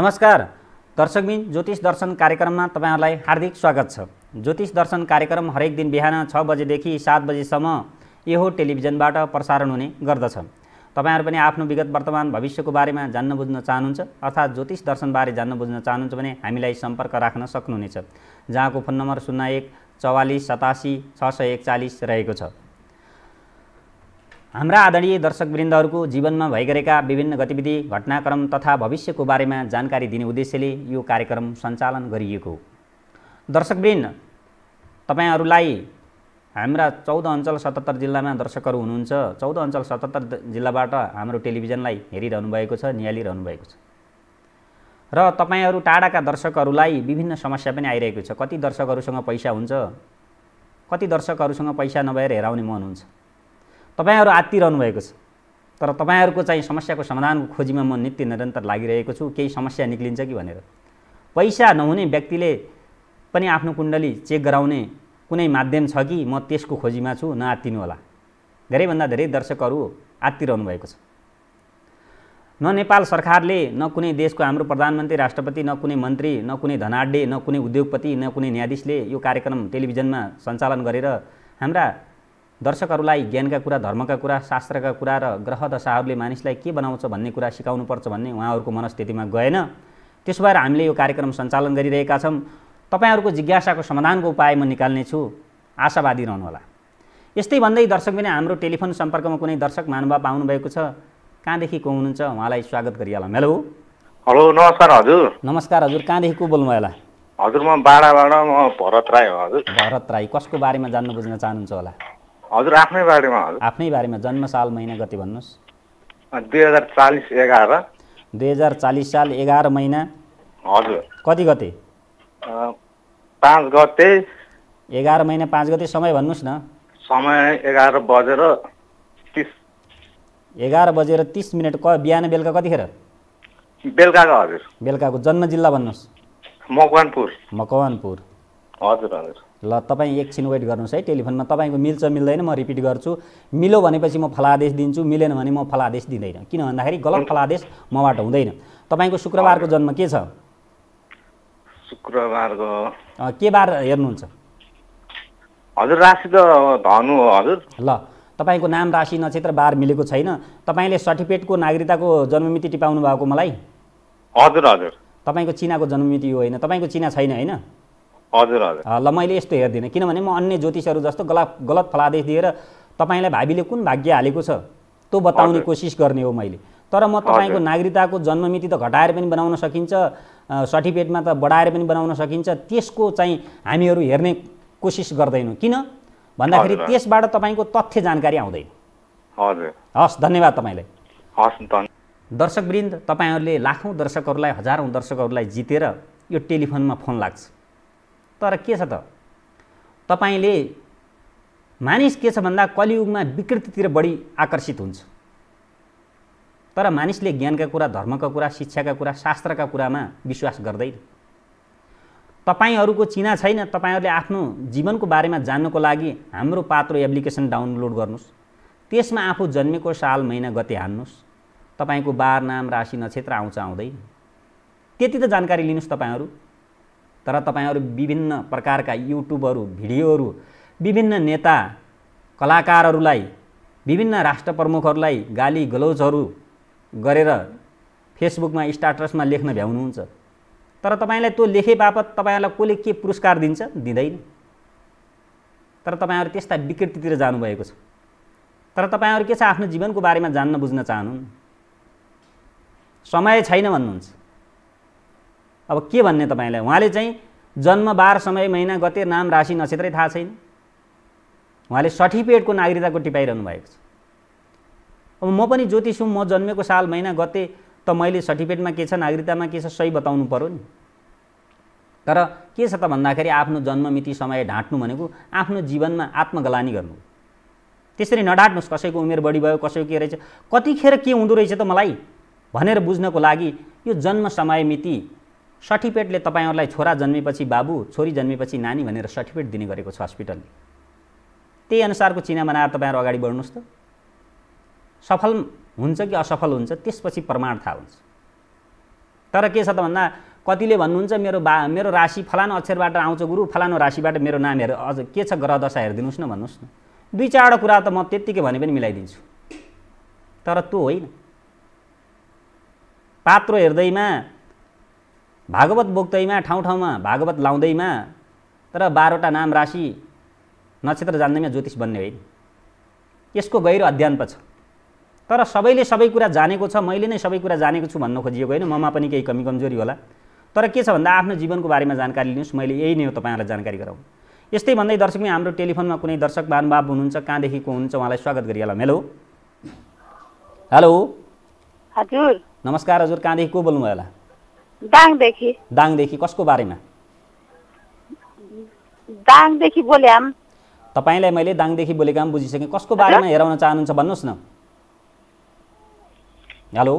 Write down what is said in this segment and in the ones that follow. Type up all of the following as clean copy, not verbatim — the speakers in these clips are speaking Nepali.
नमस्कार दर्शकबिन, ज्योतिष दर्शन कार्यक्रममा तपाईहरुलाई हार्दिक स्वागत छ। ज्योतिष दर्शन कार्यक्रम हरेक दिन बिहान 6 बजेदेखि 7 बजेसम्म यो टेलिभिजनबाट प्रसारण हुने गर्दछ। तपाईहरु पनि आफ्नो विगत वर्तमान भविष्यको बारेमा जान्न बुझ्न चाहनुहुन्छ अर्थात् ज्योतिष दर्शन बारे जान्न बुझ्न चाहनुहुन्छ भने हामीलाई सम्पर्क राख्न सक्नुहुनेछ, जहाँको फोन नम्बर 01 44 87 641 रहेको छ। हाम्रा आदरणीय दर्शकवृन्दहरूको जीवनमा भइरहेका विभिन्न गतिविधि, घटनाक्रम तथा भविष्यको बारेमा जानकारी दिने उद्देश्यले यो कार्यक्रम सञ्चालन गरिएको हो। दर्शकवृन्द, तपाईहरुलाई हाम्रा 14 अञ्चल 77 जिल्लामा दर्शकहरू हुनुहुन्छ। 14 अञ्चल 77 जिल्लाबाट हाम्रो टेलिभिजनलाई हेरिरहनु भएको छ, निहालिरहनु भएको छ। र तपाईहरु टाढाका दर्शकहरूलाई विभिन्न समस्या पनि आइरहेको छ। कति दर्शकहरूसँग पैसा हुन्छ, कति दर्शकहरूसँग पैसा नभएर हेराउने मन हुन्छ। तपाईहरु आत्तिरहनु भएको छ, तर तपाईहरुको चाहिँ समस्याको समाधानको खोजीमा म नित्य निरन्तर लागिरहेको छु। केही समस्या निक्लिन्छ कि भनेर। पैसा नहुने व्यक्तिले पनि आफ्नो कुण्डली चेक गराउने कुनै माध्यम छ कि म त्यसको खोजीमा छु, नआत्तिनु होला। धेरैभन्दा धेरै दर्शकहरू आत्तिरहनु भएको छ। न नेपाल सरकारले, न कुनै देशको हाम्रो प्रधानमन्त्री, राष्ट्रपति, न कुनै मन्त्री, न कुनै धनाढ्य, न कुनै उद्योगपति, न कुनै न्यायाधीशले यो कार्यक्रम टेलिभिजनमा सञ्चालन गरेर हाम्रा दर्शकहरूलाई ज्ञानका कुरा, धर्मका कुरा, शास्त्रका कुरा र ग्रह दशाहरूले मानिसलाई के बनाउँछ भन्ने कुरा सिकाउनु पर्छ भन्ने उहाँहरूको मनस्थितिमा गएन। त्यसो भएर हामीले यो कार्यक्रम सञ्चालन गरिरहेका छौँ। तपाईहरुको जिज्ञासाको समाधानको उपाय म निकाल्ने छु, आशावादी रहनु होला। यस्तै भन्दै दर्शक पनि हाम्रो टेलिफोन सम्पर्कमा कुनै दर्शक महानुभाव आउनु भएको छ। कहाँदेखि को हुनुहुन्छ उहाँलाई स्वागत गरिहालौँ। हेलो हेलो, नमस्कार हजुर। नमस्कार हजुर, कहाँदेखि को बोल्नुभयो होला? हजुर म बाडाबाट भरत राई हो हजुर। भरत राई, कसको बारेमा जान्न बुझ्न चाहनुहुन्छ होला? हजुर आफ्नै बारेमा हजुर। आफ्नै बारेमा। जन्म साल महिना गते भन्नुहोस्। 2040 11 2040 साल 11 महिना। हजुर। कति गते? 5 गते। 11 महिना 5 गते। समय भन्नुहोस् न। समय 11:30। 11:30। बिहान बेलुका कतिखेर? बेलुकाको हजुर। बेलुकाको। जन्म जिल्ला भन्नुहोस्। मकवानपुर। मकवानपुर। हजुर हजुर। ल तपाईँ एकछिन वेट गर्नुहोस् है। टेलिफोनमा तपाईँको मिल्छ मिल्दैन म रिपिट गर्छु। मिल्यो भनेपछि म फलादेश दिन्छु, मिलेन भने म फलादेश दिँदैन। किन भन्दाखेरि गलत फलादेश मबाट हुँदैन। तपाईँको शुक्रबारको जन्म के छ? शुक्रबारको के बार हेर्नुहुन्छ? हजुर राशि त धनु हो हजुर। ल तपाईँको नाम, राशि, नक्षत्र, बार मिलेको छैन। तपाईँले सर्टिफिकेटको नागरिकताको जन्ममिति टिपाउनु भएको मलाई? हजुर हजुर। तपाईँको चिनाको जन्ममिति हो होइन? तपाईँको चिना छैन होइन? हजुर हजुर। ल मैले यस्तो हेर्दिनँ, किनभने म अन्य ज्योतिषहरू जस्तो गलत फलादेश दिएर तपाईँलाई भावीले कुन भाग्य हालेको छ त्यो बताउने कोसिस गर्ने हो मैले। तर म तपाईँको नागरिकताको जन्ममिति त घटाएर पनि बनाउन सकिन्छ, सर्टिफिकेटमा त बढाएर पनि बनाउन सकिन्छ। त्यसको चाहिँ हामीहरू हेर्ने कोसिस गर्दैनौँ। किन भन्दाखेरि त्यसबाट तपाईँको तथ्य जानकारी आउँदैन। हजुर। हस्, धन्यवाद तपाईँलाई। हस् धन्यवाद। दर्शकवृन्द, तपाईँहरूले लाखौँ दर्शकहरूलाई, हजारौँ दर्शकहरूलाई जितेर यो टेलिफोनमा फोन लाग्छ। तर के छ त, तपाईले मानिस के छ भन्दा कलियुगमा विकृतितिर बढी आकर्षित हुन्छ। तर मानिसले ज्ञानका कुरा, धर्मका कुरा, शिक्षाका कुरा, शास्त्रका कुरामा विश्वास गर्दैन। तपाईहरुको चिना छैन। तपाईहरुले आफ्नो जीवनको बारेमा जान्नको लागि हाम्रो पात्रो एप्लिकेसन डाउनलोड गर्नुस्। त्यसमा आफू जन्मेको साल महिना गते हान्नुस्। तपाईको बार, नाम, राशि, नक्षत्र आउँछ आउँदैन त्यति त जानकारी लिनुस् तपाईहरु। तर तपाईहरु विभिन्न प्रकारका युट्युबहरु, भिडियोहरु, विभिन्न नेता, कलाकारहरूलाई, विभिन्न राष्ट्र प्रमुखहरूलाई गाली गलौजहरु गरेर फेसबुकमा, स्ट्याटसमा लेख्न भ्याउनुहुन्छ। तर तपाईलाई त्यो लेखे बापत तपाईहरुलाई कोले के पुरस्कार दिन्छ? दिँदैन। तर तपाईहरु त्यस्ता विकृतितिर जानु भएको छ। तर तपाईहरु के छ, आफ्नो जीवनको बारेमा जान्न बुझ्न चाहनुहुन्न। समय छैन भन्नुहुन्छ। अब के भन्ने तपाईलाई? उहाँले चाहिँ जन्म, बार, समय, महिना, गते, नाम, राशि, नक्षत्रै थाहा छैन। उहाँले सर्टिफिकेटको नागरिकताको टिपाइरहनु भएको छ। अब म पनि ज्योतिष हुँ। म जन्मेको साल, महिना, गते त मैले सर्टिफिकेटमा के छ, नागरिकतामा के छ सही बताउनु पर्यो नि। तर के छ त भन्दाखेरि आफ्नो जन्ममिति, समय ढाँट्नु भनेको आफ्नो जीवनमा आत्मगलानी गर्नु। त्यसरी नढाट्नुस्। कसैको उमेर बढी भयो, कसैको के रहेछ, कतिखेर के हुँदो रहेछ त मलाई भनेर बुझ्नको लागि यो जन्म, समय, मिति सर्टिफिकेटले तपाईहरुलाई छोरा जन्मेपछि बाबु, छोरी जन्मेपछि नानी भनेर सर्टिफिकेट दिने गरेको छ हस्पिटलले। त्यही अनुसारको चिना बनाएर तपाईहरु अगाडि बढ्नुस् त। सफल हुन्छ कि असफल हुन्छ त्यसपछि प्रमाण थाहा हुन्छ। तर के छ त भन्दा कतिले भन्नुहुन्छ मेरो राशि फलानु अक्षरबाट आउँछ गुरु, फलानु राशिबाट मेरो नाम हेर, अझ के छ ग्रह दशा हेरिदिनुहोस् न भन्नुहोस् न। 2-4 कुरा त म त्यत्तिकै भने पनि मिलाइदिन्छु। तर त्यो होइन। पात्रो हेर्दैमा, भागवत बोक्दैमा, ठाउँ ठाउँमा भागवत लाउँदैमा, तर 12वटा नाम राशि नक्षत्र जान्दैमा ज्योतिष बन्ने होइन। यसको गहिरो अध्ययन छ। तर सबैले सबै कुरा जानेको छ, मैले नै सबै कुरा जानेको छु भन्न खोजिएको होइन। ममा पनि केही कमी कमजोरी होला। तर के छ भन्दा आफ्नो जीवनको बारेमा जानकारी लिनुहोस्। मैले यही नै हो तपाईँहरूलाई जानकारी गराउँ। यस्तै भन्दै दर्शकमी हाम्रो टेलिफोनमा कुनै दर्शक महानुभाव हुनुहुन्छ, कहाँदेखि को हुनुहुन्छ उहाँलाई स्वागत गरिहालौँ। हेलो हेलो हजुर नमस्कार हजुर, कहाँदेखि को बोल्नुभयो होला? दाङदेखि। दाङदेखि कसको बारेमा? दाङदेखि बोल्याम। तपाईँलाई मैले दाङदेखि बोलेका बुझिसकेँ। कसको बारेमा हेराउन चाहनुहुन्छ भन्नुहोस् न। हेलो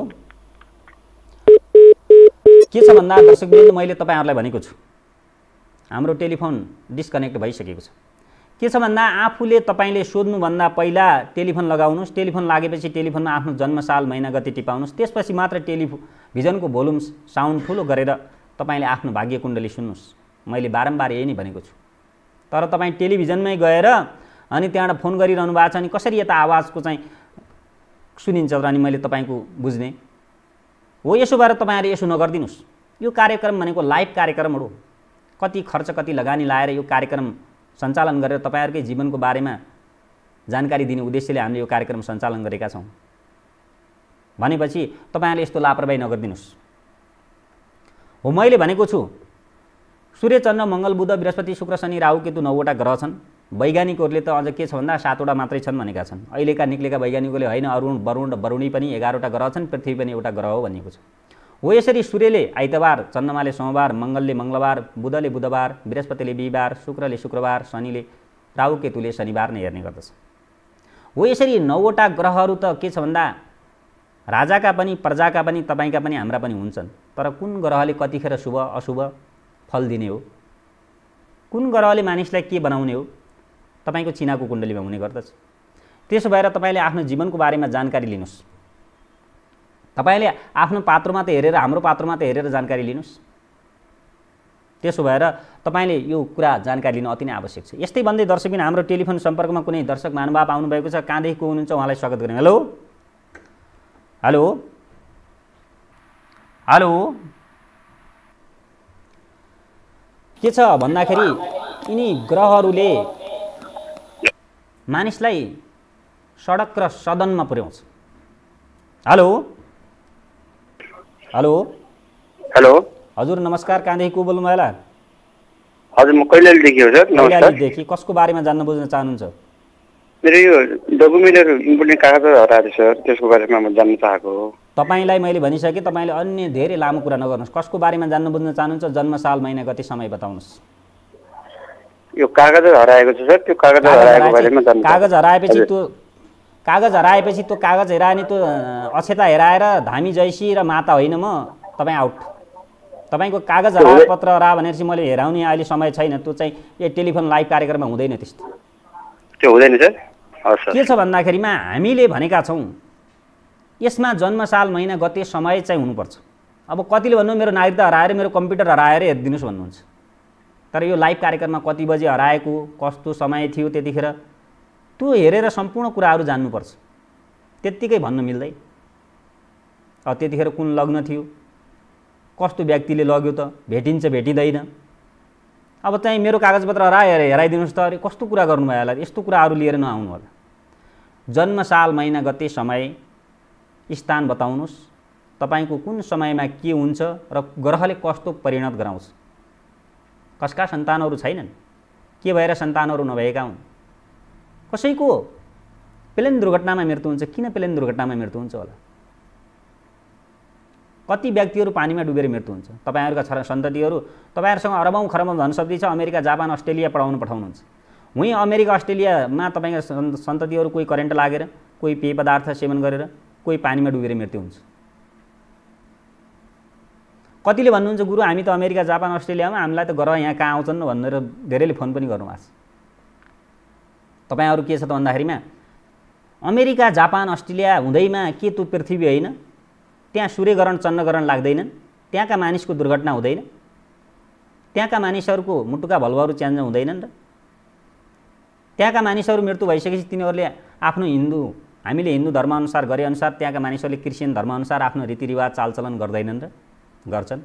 के छ भन्दा दर्शकवृन्द, मैले तपाईँहरूलाई भनेको छु हाम्रो टेलिफोन डिस्कनेक्ट भइसकेको छ। के छ भन्दा आफूले तपाईँले सोध्नुभन्दा पहिला टेलिफोन लगाउनुहोस्। टेलिफोन लागेपछि टेलिफोनमा आफ्नो जन्मसाल महिना गति टिपाउनुहोस्। त्यसपछि मात्र टेलिभिजनको भोल्युम साउन्ड ठुलो गरेर तपाईँले आफ्नो भाग्य कुण्डली सुन्नुहोस्। मैले बारम्बार यही नै भनेको छु। तर तपाईँ टेलिभिजनमै गएर अनि त्यहाँबाट फोन गरिरहनु भएको छ, अनि कसरी यता आवाजको चाहिँ सुनिन्छ र अनि मैले तपाईँको बुझ्ने हो। यसो भएर तपाईँहरूले यसो नगरिदिनुहोस्। यो कार्यक्रम भनेको लाइभ कार्यक्रम हो। कति खर्च कति लगानी लाएर यो कार्यक्रम सञ्चालन गरेर तपाईँहरूकै जीवनको बारेमा जानकारी दिने उद्देश्यले हामीले यो कार्यक्रम सञ्चालन गरेका छौँ भनेपछि तपाईँहरूले यस्तो लापरवाही नगरिदिनुहोस्। हो मैले भनेको छु सूर्य चन्द्र मङ्गल बुध बृहस्पति शुक्र शनि राहु केतु 9वटा ग्रह छन्। वैज्ञानिकहरूले त अझ के छ भन्दा 7वटा मात्रै छन् भनेका छन्। अहिलेका निक्लेका वैज्ञानिकले होइन अरुण वरुण वरुणी पनि 11वटा ग्रह छन्, पृथ्वी पनि एउटा ग्रह हो भनिएको छ। हो यसरी सूर्यले आइतबार, चन्द्रमाले सोमबार, मङ्गलले मङ्गलबार, बुधले बुधबार, बृहस्पतिले बिहिबार, शुक्रले शुक्रबार, शनिले राहु केतुले शनिबार नै हेर्ने गर्दछ। हो यसरी 9वटा ग्रहहरू त के छ भन्दा राजाका पनि प्रजाका पनि तपाईँका पनि हाम्रा पनि हुन्छन्। तर कुन ग्रहले कतिखेर शुभ अशुभ फल दिने हो, कुन ग्रहले मानिसलाई के बनाउने हो, तपाईँको चिनाको कुण्डलीमा हुने गर्दछ। त्यसो भएर तपाईँले आफ्नो जीवनको बारेमा जानकारी लिनुहोस्। तपाईँले आफ्नो पात्रमा त हेरेर, हाम्रो पात्रमा त हेरेर जानकारी लिनुहोस्। त्यसो भएर तपाईँले यो कुरा जानकारी लिनु अति नै आवश्यक छ। यस्तै भन्दै दर्शकबिन हाम्रो टेलिफोन सम्पर्कमा कुनै दर्शक महानुभाव आउनुभएको छ, कहाँदेखि को हुनुहुन्छ उहाँलाई स्वागत गरौँ। हेलो हेलो हेलो के छ भन्दाखेरि यिनी ग्रहहरूले मानिसलाई सडक र सदनमा पुर्याउँछ। हेलो हेलो हेलो हजुर नमस्कार, कहाँदेखि को बोल्नुभयो होला? हजुर म कैलालीदेखि हो सर। नमस्कार। कैलालीदेखि कसको बारेमा जान्न बुझ्न चाहनुहुन्छ? मेरो यो डकुमेन्टहरू इम्पोर्टेन्ट कागजहरू हराएको छ सर, त्यसको बारेमा म जान्न चाहेको हो। तपाईँलाई मैले भनिसकेँ, तपाईँले अन्य धेरै लामो कुरा नगर्नुहोस्। कसको बारेमा जान्न बुझ्न चाहनुहुन्छ? जन्मसाल महिना गति समय बताउनुहोस्। यो कागजहरू हराएको छ सर, त्यो कागजहरू हराएको बारेमा जान्न। कागज हराएपछि त्यो कागज हेराए नि त्यो अक्षता हेराएर धामी जैसी र माता होइन म, तपाईँ आउट। तपाईँको कागज हराए पत्र हरा भनेपछि मैले हेराउने अहिले समय छैन। त्यो चाहिँ यो टेलिफोन लाइभ कार्यक्रममा हुँदैन त्यस्तो। त्यो हुँदैन सर। के छ भन्दाखेरिमा हामीले भनेका छौँ यसमा जन्मसाल महिना गते समय चाहिँ हुनुपर्छ। अब कतिले भन्नु मेरो नागरिकता हराएर मेरो कम्प्युटर हराएर हेरिदिनुहोस् भन्नुहुन्छ। तर यो लाइभ कार्यक्रममा कति बजे हराएको, कस्तो समय थियो त्यतिखेर, त्यो हेरेर सम्पूर्ण कुराहरू जान्नुपर्छ। त्यत्तिकै भन्न मिल्दैन। अब त्यतिखेर कुन लग्न थियो, कस्तो व्यक्तिले लग्यो त, भेटिन्छ भेटिँदैन। अब चाहिँ मेरो कागजपत्र हेराइदिनुहोस् त, अरे कस्तो कुरा गर्नुभयो होला, यस्तो कुराहरू लिएर नआउनु होला। जन्मसाल महिना गते समय स्थान बताउनुहोस्, तपाईँको कुन समयमा के हुन्छ र ग्रहले कस्तो परिणत गराउँछ। कसका सन्तानहरू छैनन्, के भएर सन्तानहरू नभएका हुन्, कसैको प्लेन दुर्घटनामा मृत्यु हुन्छ, किन प्लेन दुर्घटनामा मृत्यु हुन्छ होला, कति व्यक्तिहरू पानीमा डुबेर मृत्यु हुन्छ। तपाईँहरूका सन्ततिहरू, तपाईँहरूसँग अरबौँ खरबौँ धनशक्ति छ, अमेरिका जापान अस्ट्रेलिया पठाउनुहुन्छ। उहीँ अमेरिका अस्ट्रेलियामा तपाईँका सन्ततिहरू कोही करेन्ट लागेर, कोही पेय पदार्थ सेवन गरेर, कोही पानीमा डुबेर मृत्यु हुन्छ। कतिले भन्नुहुन्छ गुरु हामी त अमेरिका जापान अस्ट्रेलियामा, हामीलाई त ग्रह यहाँ कहाँ आउँछन् भनेर धेरैले फोन पनि गर्नुभएको छ। तपाईँहरू के छ त भन्दाखेरिमा अमेरिका जापान अस्ट्रेलिया हुँदैमा के त्यो पृथ्वी होइन, त्यहाँ सूर्यग्रहण चन्द्रग्रहण लाग्दैनन्, त्यहाँका मानिसको दुर्घटना हुँदैन? त्यहाँका मानिसहरूको मुटुका भल्भहरू च्यान्ज हुँदैनन् र? त्यहाँका मानिसहरू मृत्यु भइसकेपछि तिनीहरूले आफ्नो हामीले हिन्दू धर्मअनुसार गरेअनुसार त्यहाँका मानिसहरूले क्रिस्चियन धर्मअनुसार आफ्नो रीतिरिवाज चालचलन गर्दैनन् र? गर्छन्।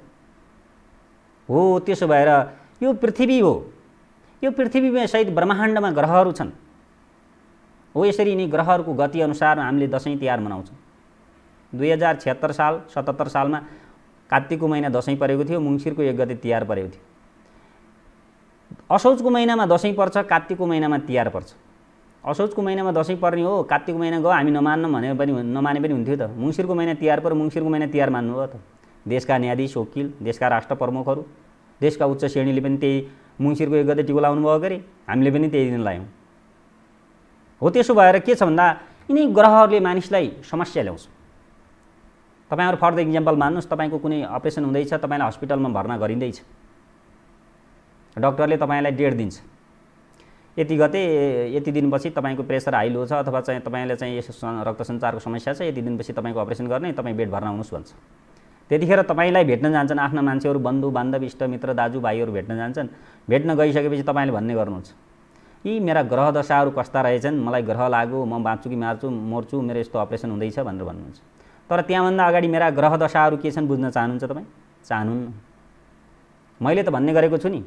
हो, त्यसो भएर यो पृथ्वी हो, यो पृथ्वीमा सहित ब्रह्माण्डमा ग्रहहरू छन्। हो, यसरी यिनी ग्रहहरूको गति अनुसार हामीले दसैँ तिहार मनाउँछौँ। 2076 साल 77 सालमा कार्तिकको महिना दसैँ परेको थियो, मङ्सिरको 1 गते तिहार परेको थियो। असोजको महिनामा दसैँ पर्छ, कार्तिकको महिनामा तिहार पर्छ। असोजको महिनामा दसैँ पर्ने हो, कार्तिकको महिना गयो हामी नमान्नु भने पनि नमाने पनि हुन्थ्यो त। मङ्सिरको महिना तिहार पर्यो, मङ्सिरको महिना तिहार मान्नु हो त। देशका न्यायाधीश, वकिल, देशका राष्ट्र प्रमुखहरू, देशका उच्च श्रेणीले पनि त्यही मङ्सिरको 1 गते टिको लाउनु भयो गरे, हामीले पनि त्यही दिन लायौँ। हो, त्यसो भएर के छ भन्दा यिनी ग्रहहरूले मानिसलाई समस्या ल्याउँछ। तपाईहरु फर द एक्जाम्पल मान्नुस्, तपाईको कुनै अपरेसन हुँदैछ, तपाईलाई हस्पिटलमा भर्ना गरिँदैछ, डाक्टरले तपाईलाई डेट दिन्छ, यति गते यति दिनपछि तपाईको प्रेसर हाई लो छ अथवा चाहिँ तपाईले चाहिँ यस रक्त सञ्चारको समस्या छ, यति दिनपछि तपाईको अपरेसन गर्ने, तपाई बेड भर्ना हुनुस् भन्छ। त्यतिखेर तपाईलाई भेट्न जान्छन् आफ्ना मान्छेहरु, बन्धु बान्धव, इष्ट मित्र, दाजु भाइहरु भेट्न जान्छन्। भेट्न गइसकेपछि तपाईले भन्ने गर्नुहुन्छ, यी मेरा ग्रह दशाहरु कस्ता रहेछन्, मलाई ग्रह लाग्यो, म बाँच्छु कि मर्छु, मेरो यस्तो अपरेसन हुँदैछ भनेर भन्नुहुन्छ। तर त्यहाँभन्दा अगाडि मेरा ग्रह दशाहरु के छन् बुझ्न चाहनुहुन्छ तपाई? चाहनुहुन्न। मैले त भन्ने गरेको छु नि,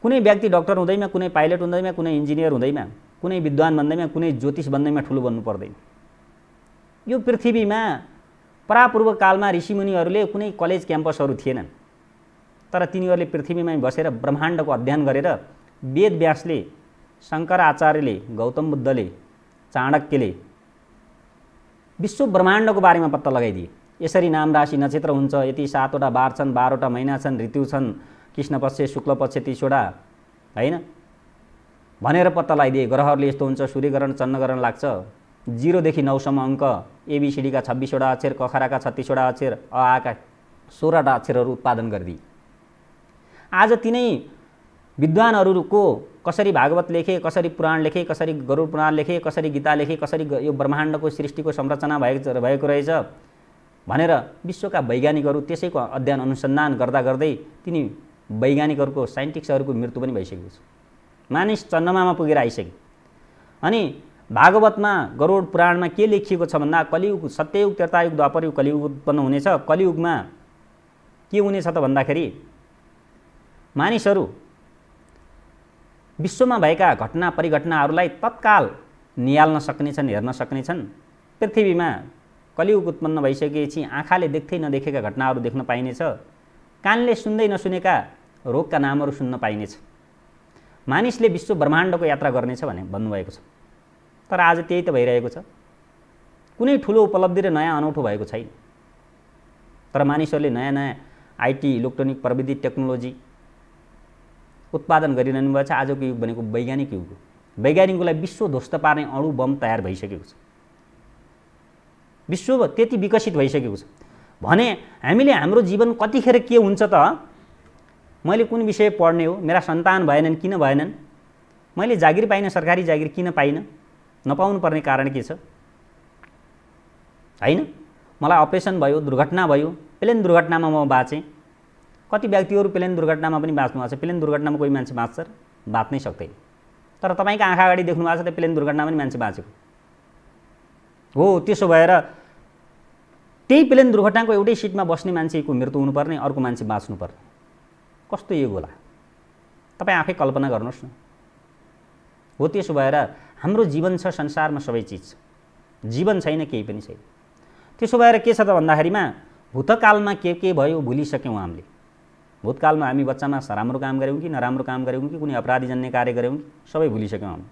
कुनै व्यक्ति डाक्टर हुँदैमा, कुनै पाइलट हुँदैमा, कुनै इन्जिनियर हुँदैमा, कुनै विद्वान बन्दैमा, कुनै ज्योतिष बन्दैमा ठुलो बन्नु पर्दैन। यो पृथ्वीमा परापूर्व कालमा ऋषिमुनिहरूले कुनै कलेज क्याम्पसहरू थिएनन्, तर तिनीहरूले पृथ्वीमै बसेर ब्रह्माण्डको अध्ययन गरेर वेद व्यासले, शङ्कराचार्यले, गौतम बुद्धले, चाणक्यले विश्व ब्रह्माण्डको बारेमा पत्ता लगाइदिए। यसरी नाम राशि नक्षत्र हुन्छ, यति 7 वटा बार छन्, 12 वटा महिना छन्, ऋतु छन्, कृष्ण पक्ष शुक्ल पक्ष 30 वटा हैन भनेर पत्ता लगाइदिए। ग्रहहरूले यस्तो हुन्छ, सूर्यग्रहण चन्द्रग्रहण लाग्छ, 0 देखि 9 सम्म अङ्क, एबीसीडी का 26 वटा अक्षर, कखराका 36 वटा अक्षर, अ आ का 16 वटा अक्षरहरू उत्पादन गरिदिए। आज तिनै विद्वानहरूको कसरी भागवत लेखे, कसरी पुराण लेखे, कसरी गरुड पुराण लेखे, कसरी गीता लेखे, कसरी यो ब्रह्माण्डको सृष्टिको संरचना भएको रहेछ भनेर विश्वका वैज्ञानिकहरू त्यसैको अध्ययन अनुसन्धान गर्दा गर्दै तिनी वैज्ञानिकहरूको, साइन्टिस्टहरूको मृत्यु पनि भइसकेको छ। मानिस चन्द्रमामा पुगेर आइसके। अनि भागवतमा, गरुड पुराणमा के लेखिएको छ भन्दा कलियुग, सत्ययुग, त्रेतायुग, द्वापरयुग, कलियुग उत्पन्न हुनेछ। कलियुगमा के हुनेछ त भन्दाखेरि मानिसहरू विश्वमा भएका घटना परिघटनाहरूलाई तत्काल निहाल्न सक्नेछन्, हेर्न सक्नेछन्। पृथ्वीमा कलियुग उत्पन्न भइसकेपछि आँखाले देख्दै नदेखेका घटनाहरू देख्न पाइनेछ, कानले सुन्दै नसुनेका रोगका नामहरू सुन्न पाइनेछ। मानिसले विश्व ब्रह्माण्डको यात्रा गर्नेछ भने भन्नुभएको छ, तर आज त्यही त भइरहेको छ। कुनै ठुलो उपलब्धि र नयाँ अनौठो भएको छैन, तर मानिसहरूले नयाँ नयाँ आइटी, इलेक्ट्रोनिक प्रविधि, टेक्नोलोजी उत्पादन गरिरहनु भएको छ। आजको युग भनेको वैज्ञानिक युग हो। वैज्ञानिकलाई विश्व ध्वस्त पार्ने अणु बम तयार भइसकेको छ। विश्व त्यति विकसित भइसकेको छ भने हामीले हाम्रो जीवन कतिखेर के हुन्छ त? मैले कुन विषय पढ्ने हो, मेरा सन्तान भएनन् किन भएनन्, मैले जागिर पाइन, सरकारी जागिर किन पाइन, नपाउनु पर्ने कारण के छ हैन? मलाई अपरेसन भयो, दुर्घटना भयो, प्लेन दुर्घटनामा म बाँचेँ। कति व्यक्तिहरू प्लेन दुर्घटनामा पनि बाँच्नु भएको छ। प्लेन दुर्घटनामा कोही मान्छे बाँच्छ र? बाँच्नै सक्दैन। तर तपाईको आँखा अगाडि देख्नु भएको छ त प्लेन दुर्घटनामा पनि मान्छे बाँचेको हो। त्यसो भएर त्यही प्लेन दुर्घटनाको एउटै सिटमा बस्ने मान्छेको मृत्यु हुनुपर्ने, अर्को मान्छे बाँच्नुपर्ने, कस्तो युग होला तपाईँ आफै कल्पना गर्नुहोस् न। हो, त्यसो भएर हाम्रो जीवन छ, संसारमा सबै चिज छ, जीवन छैन केही पनि छैन। त्यसो भएर के छ त भन्दाखेरिमा भूतकालमा के भयो भुलिसक्यौँ हामीले। भूतकालमा हामी बच्चामा राम्रो काम गऱ्यौँ कि नराम्रो काम गऱ्यौँ कि कुनै अपराधीजन्य कार्य गऱ्यौँ कि सबै भुलिसक्यौँ हामी।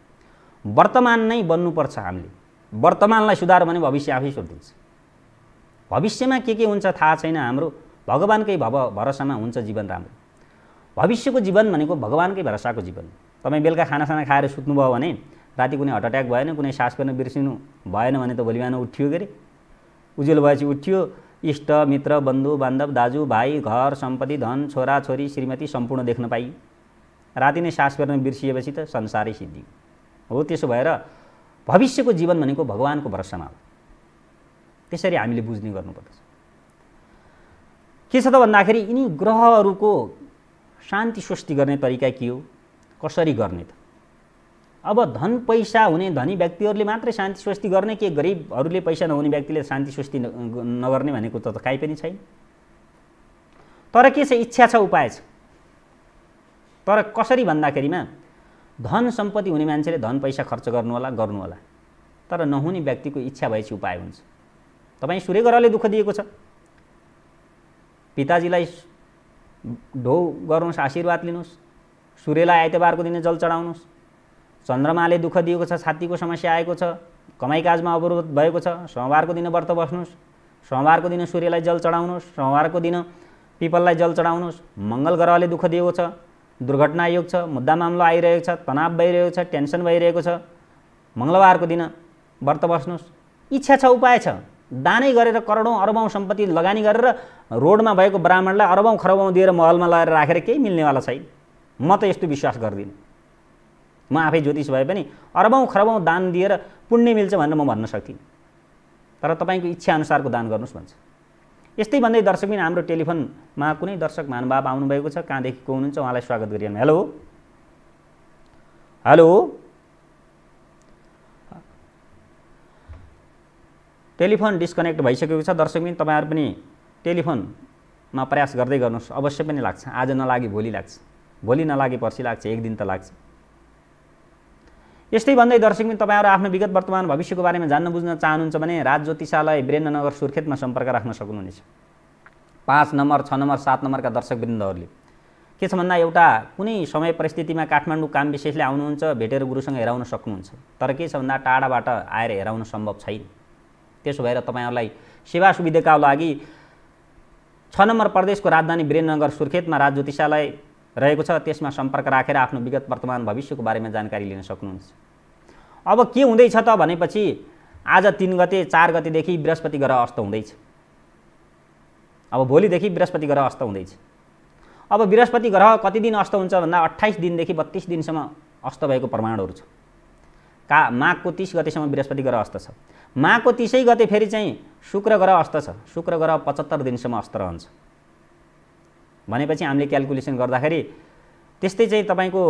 वर्तमान नै बन्नुपर्छ हामीले। वर्तमानलाई सुधार भने भविष्य आफै सुध्रिन्छ। भविष्यमा के हुन्छ थाहा छैन हाम्रो, भगवानकै भरोसामा हुन्छ जीवन राम्रो। भविष्यको जीवन भनेको भगवानकै भरोसाको जीवन। तपाईँ बेलुका खानासाना खाएर सुत्नुभयो भने राति कुनै हार्ट अट्याक भएन, कुनै सास फेर्न बिर्सिनु भएन भने त भोलि बिहान उठ्यो के अरे, उज्यालो भएपछि उठ्यो, इष्ट मित्र, बन्धु बान्धव, दाजु भाइ, घर सम्पत्ति, धन, छोरा छोरी, श्रीमती सम्पूर्ण देख्न पाइयो। राति नै सास फेर्न बिर्सिएपछि त संसारै सिद्धि हो। त्यसो भएर भविष्यको जीवन भनेको भगवानको भरोसामा हो। त्यसरी हामीले बुझ्ने गर्नुपर्छ। के छ त भन्दाखेरि यिनी ग्रहहरूको शान्ति सृष्टि गर्ने तरिका के हो, कसरी गर्ने त? अब धन पैसा हुने धनी व्यक्तिहरूले मात्रै शान्ति सृष्टि गर्ने के गरिबहरूले पैसा नहुने व्यक्तिले शान्ति सृष्टि नगर्ने भनेको त काहीँ पनि छैन। तर के छ, इच्छा छ, उपाय छ। तर कसरी भन्दाखेरिमा धन सम्पत्ति हुने मान्छेले धन पैसा खर्च गर्नु होला, तर नहुने व्यक्तिको इच्छा भएपछि उपाय हुन्छ। तपाईँ सूर्य ग्रहले दुःख दिएको छ, पिताजीलाई ढो गर्नुहोस्, आशीर्वाद लिनुहोस्, सूर्यलाई आइतबारको दिन जल चढाउनुहोस्। चन्द्रमाले दुःख दिएको छ, छातीको समस्या आएको छ, कमाइ काजमा अवरोध भएको छ, सोमबारको दिन व्रत बस्नुहोस्, सोमबारको दिन सूर्यलाई जल चढाउनुहोस्, सोमबारको दिन पिपललाई जल चढाउनुहोस्। मङ्गल ग्रहले दुःख दिएको छ, दुर्घटना योग छ, मुद्दा मामला आइरहेको छ, तनाव भइरहेको छ, टेन्सन भइरहेको छ, मङ्गलबारको दिन व्रत बस्नुहोस्। इच्छा छ, उपाय छ। दानै गरेर करोडौँ अरबौँ सम्पत्ति लगानी गरेर रोडमा भएको ब्राह्मणलाई अरबौँ खरबौँ दिएर महलमा लगाएर राखेर केही मिल्नेवाला छैन। म त यस्तो विश्वास गर्दिनँ। म आफै ज्योतिष भए पनि अरबौँ खरबौँ दान दिएर पुण्य मिल्छ भनेर म भन्न सक्दिनँ, तर तपाईँको इच्छा अनुसारको दान गर्नुहोस् भन्छ। यस्तै भन्दै दर्शकबिन हाम्रो टेलिफोनमा कुनै दर्शक महानुभाव आउनुभएको छ, कहाँदेखि को हुनुहुन्छ उहाँलाई स्वागत गरिहाल्नु। हेलो हेलो, टेलिफोन डिस्कनेक्ट भइसकेको छ। दर्शकबिन तपाईँहरू पनि टेलिफोनमा प्रयास गर्दै गर्नुहोस्, अवश्य पनि लाग्छ। आज नलागे भोलि लाग्छ, भोलि नलागे पर्सि लाग्छ, एक दिन त लाग्छ। यस्तै भन्दै दर्शकबिन तपाईँहरू आफ्नो विगत वर्तमान भविष्यको बारेमा जान्न बुझ्न चाहनुहुन्छ भने राज ज्योतिषालय वीरेन्द्रनगर सुर्खेतमा सम्पर्क राख्न सक्नुहुनेछ। 5 नम्बर 6 नम्बर 7 नम्बरका दर्शकवृन्दहरूले के छ भन्दा एउटा कुनै समय परिस्थितिमा काठमाडौँ काम विशेषले आउनुहुन्छ, भेटेर गुरुसँग हेराउन सक्नुहुन्छ। तर के छ भन्दा टाढाबाट आएर हेराउन सम्भव छैन। त्यसो भएर तपाईँहरूलाई सेवा सुविधाका लागि 6 नम्बर प्रदेशको राजधानी वीरेन्द्रनगर सुर्खेतमा राज ज्योतिषालय रहेको छ, त्यसमा सम्पर्क राखेर आफ्नो विगत वर्तमान भविष्यको बारेमा जानकारी लिन सक्नुहुन्छ। अब के हुँदैछ त भनेपछि आज 3 गते 4 गतेदेखि बृहस्पति ग्रह अस्त हुँदैछ। अब भोलिदेखि बृहस्पति ग्रह अस्त हुँदैछ। अब बृहस्पति ग्रह कति दिन अस्त हुन्छ भन्दा 28 दिनदेखि 32 दिनसम्म अस्त भएको प्रमाणहरू छ। माघको 30 गतेसम्म बृहस्पति ग्रह अस्त छ। माघको 30 गते फेरि चाहिँ शुक्र ग्रह अस्त छ। शुक्र ग्रह 75 दिनसम्म अस्त रहन्छ। भनेपछि हामीले क्याल्कुलेसन गर्दाखेरि त्यस्तै चाहिँ तपाईँको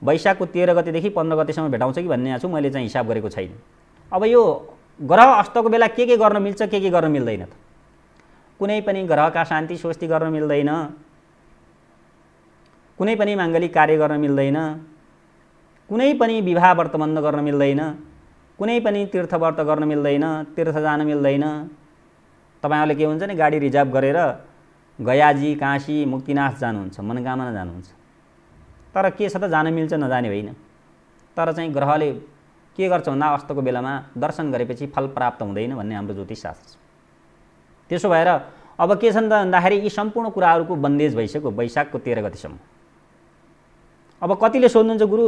वैशाखको 13 गतेदेखि 15 गतेसम्म भेटाउँछ कि भन्ने छु, मैले चाहिँ हिसाब गरेको छैन। अब यो ग्रह अस्तको बेला के गर्न मिल्छ, के गर्न मिल्दैन त? कुनै पनि ग्रहका शान्ति स्वस्ति गर्न मिल्दैन, कुनै पनि माङ्गलिक कार्य गर्न मिल्दैन, कुनै पनि विवाह व्रत बन्द गर्न मिल्दैन, कुनै पनि तीर्थ व्रत गर्न मिल्दैन, तीर्थ जान मिल्दैन। तपाईँहरूले के हुन्छ नि, गाडी रिजर्भ गरेर गयाजी, काशी, मुक्तिनाथ जानुहुन्छ, मनोकामना जानुहुन्छ। तर के छ त, जान मिल्छ, नजाने होइन। तर चाहिँ ग्रहले के गर्छ भन्दा अस्तको बेलामा दर्शन गरेपछि फल प्राप्त हुँदैन भन्ने हाम्रो ज्योतिषशास्त्र छ। त्यसो भएर अब के छ त भन्दाखेरि यी सम्पूर्ण कुराहरूको बन्देज भइसक्यो वैशाखको 13 गतेसम्म। अब कतिले सोध्नुहुन्छ गुरु